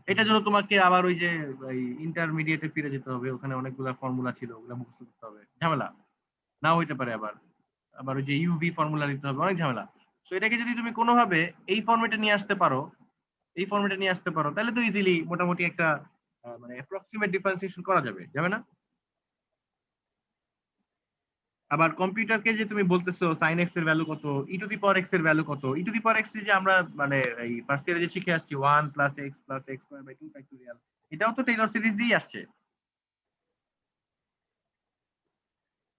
এটার জন্য তোমাকে আবার ওই যে ইন্টারমিডিয়েটে ফিরে যেতে হবে, ওখানে অনেকগুলো ফর্মুলা ছিল, ওগুলো মুখস্থ করতে হবে, ঝামেলা। নাও হইতে পারে আবার আবার ওই যে ইউভি ফর্মুলা দিতে হবে, অনেক ঝামেলা। তো এটাকে যদি তুমি কোনোভাবে এই ফর্মেটে নিয়ে আসতে পারো, তাহলে তো ইজিলি মোটামুটি একটা মানে অ্যাপ্রক্সিমেট ডিফারেন্সিয়েশন করা যাবে না? আবার কম্পিউটারকে যে তুমি বলতেছো sin x এর ভ্যালু কত, e two the power x এর ভ্যালু কত, e two the power x যে আমরা মানে এই ফার্স্ট ইয়ারে যে শিখে আসছি 1 + x + x² 2 ফ্যাক্টোরিয়াল, এটাও তো টেইলর সিরিজ দিয়েই আসছে।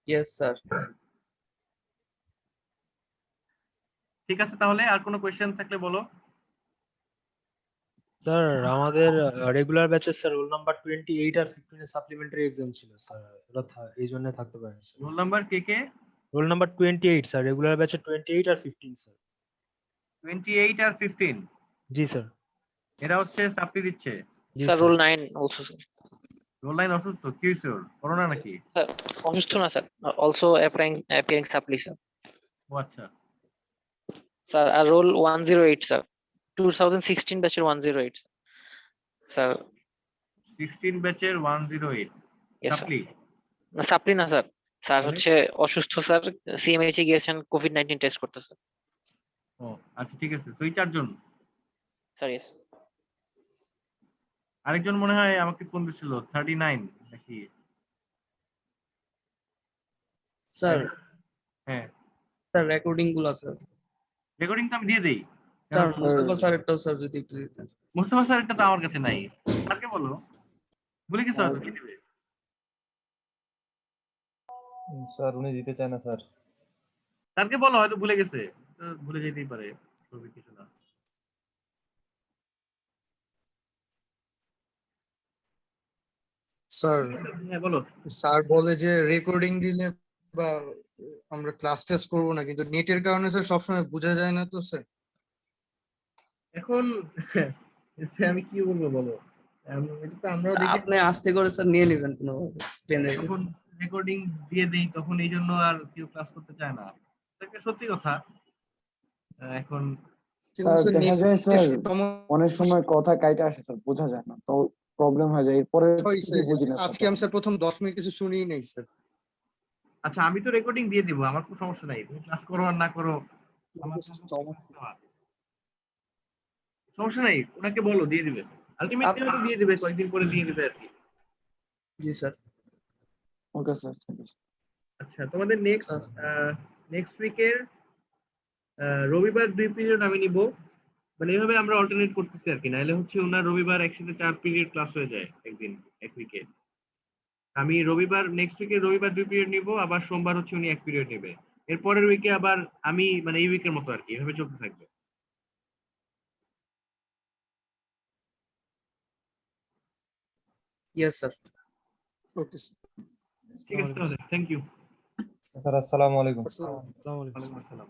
Yes sir. ঠিক আছে, তাহলে আর কোনো কোশ্চেন থাকলে বলো। স্যার আমাদের রেগুলার ব্যাচের স্যার রোল নাম্বার 28 আর 15 এর সাপ্লিমেন্টারি এক্সাম ছিল স্যার, এটা এই জন্য থাকতে পারে না স্যার। রোল নাম্বার কে? রোল নাম্বার 28 স্যার, রেগুলার ব্যাচের 28 আর 15 স্যার। 28 আর 15 জি স্যার। এরা হচ্ছে সাপ্লি দিচ্ছে। জি sir roll 9 also sir. Roll 9 অসুস্থ, কি হয়েছে ওর? করোনা নাকি? স্যার অসুস্থ না স্যার, অলসো অ্যাপিয়ারিং সাপ্লি স্যার। ও আচ্ছা। স্যার আর রোল 108 স্যার, 2016 ব্যাচের 108 স্যার। 16 ব্যাচের 108 Yes, sir. সাপ্লি? না সাপ্লি না স্যার, স্যার তাহলে? হচ্ছে অসুস্থ স্যার, সিএমএইচ এ গিয়েছেন কোভিড-19 টেস্ট করতে স্যার। ও আচ্ছা, ঠিক আছে। তো এই চারজন। Sir yes. আরেকজন মনে হয় আমাকে ফোন দিছিল 39 নাকি? স্যার হ্যাঁ, স্যার রেকর্ডিং গুলো স্যার। রেকর্ডিং তো আমি দিয়ে দেই। স্যার মুস্তাফা স্যারেরটাও স্যার যদি একটু দিতেন। মোস্তফা স্যারেরটা তো আমার কাছে নাই। স্যারকে বলো, ভুলে গেছো হয়তো, কি দিবে? স্যার উনি দিতে চায় না স্যার। স্যারকে বলো, হয়তো ভুলে গেছে, তো ভুলে যেতেই পারে, তবে কিছু না। স্যার হ্যাঁ বলো। স্যার বলে যে রেকর্ডিং দিলে বা আমরা ক্লাস টেস্ট করবো না, কিন্তু নেটের কারণে স্যার সবসময় বোঝা যায় না তো স্যার। এখন আমি কি বলবো বলো, এটা তো আমরাও দেখি। আপনি আস্তে করে স্যার নিয়ে নেবেন কোনো পেনে। যখন রেকর্ডিং দিয়ে দেই তখন এই জন্য আর কেউ ক্লাস করতে চায় না, এটা সত্যি কথা। এখন স্যার দেখা যায় স্যার অনেক সময় কথা কাইটা আসে স্যার, বোঝা যায় না, তো প্রবলেম হয়ে যায়, এরপরে কিছু বুঝি না আজকে আমি স্যার প্রথম 10 মিনিট কিছু শুনিই নাই স্যার। আচ্ছা, আমি তো রেকর্ডিং দিয়ে দিব, আমার কোনো সমস্যা নাই, তুমি ক্লাস করো আর না করো আমার সমস্যা নাই। ওনাকে বলো দিয়ে দিবে, আলটিমেটলি হয়তো দিয়ে দিবে, কয়েকদিন পরে দিয়ে দিবে আর কি। জি স্যার। ওকে স্যার, ঠিক আছে। আচ্ছা, তোমাদের নেক্সট উইকের রবিবার 2 পিরিয়ড আমি নিব, মানে এইভাবে আমরা অল্টারনেট করতেছি আর কি। নাহলে হচ্ছে ওনার রবিবার একসাথে 4 পিরিয়ড ক্লাস হয়ে যায় একদিন, এক উইকে। আমি নেক্সট উইকে রবিবার 2 পিরিয়ড নিব, আবার সোমবার হচ্ছে উনি 1 পিরিয়ড নেবে। এর পরের উইকে আবার আমি, মানে এই উইকের মতো আর কি, এভাবে চলতে থাকবে। Yes sir. ওকে স্যার, ঠিক আছে তাহলে, থ্যাংক ইউ স্যার আসসালামু আলাইকুম। আসসালামু আলাইকুম। ওয়ালাইকুম আসসালাম।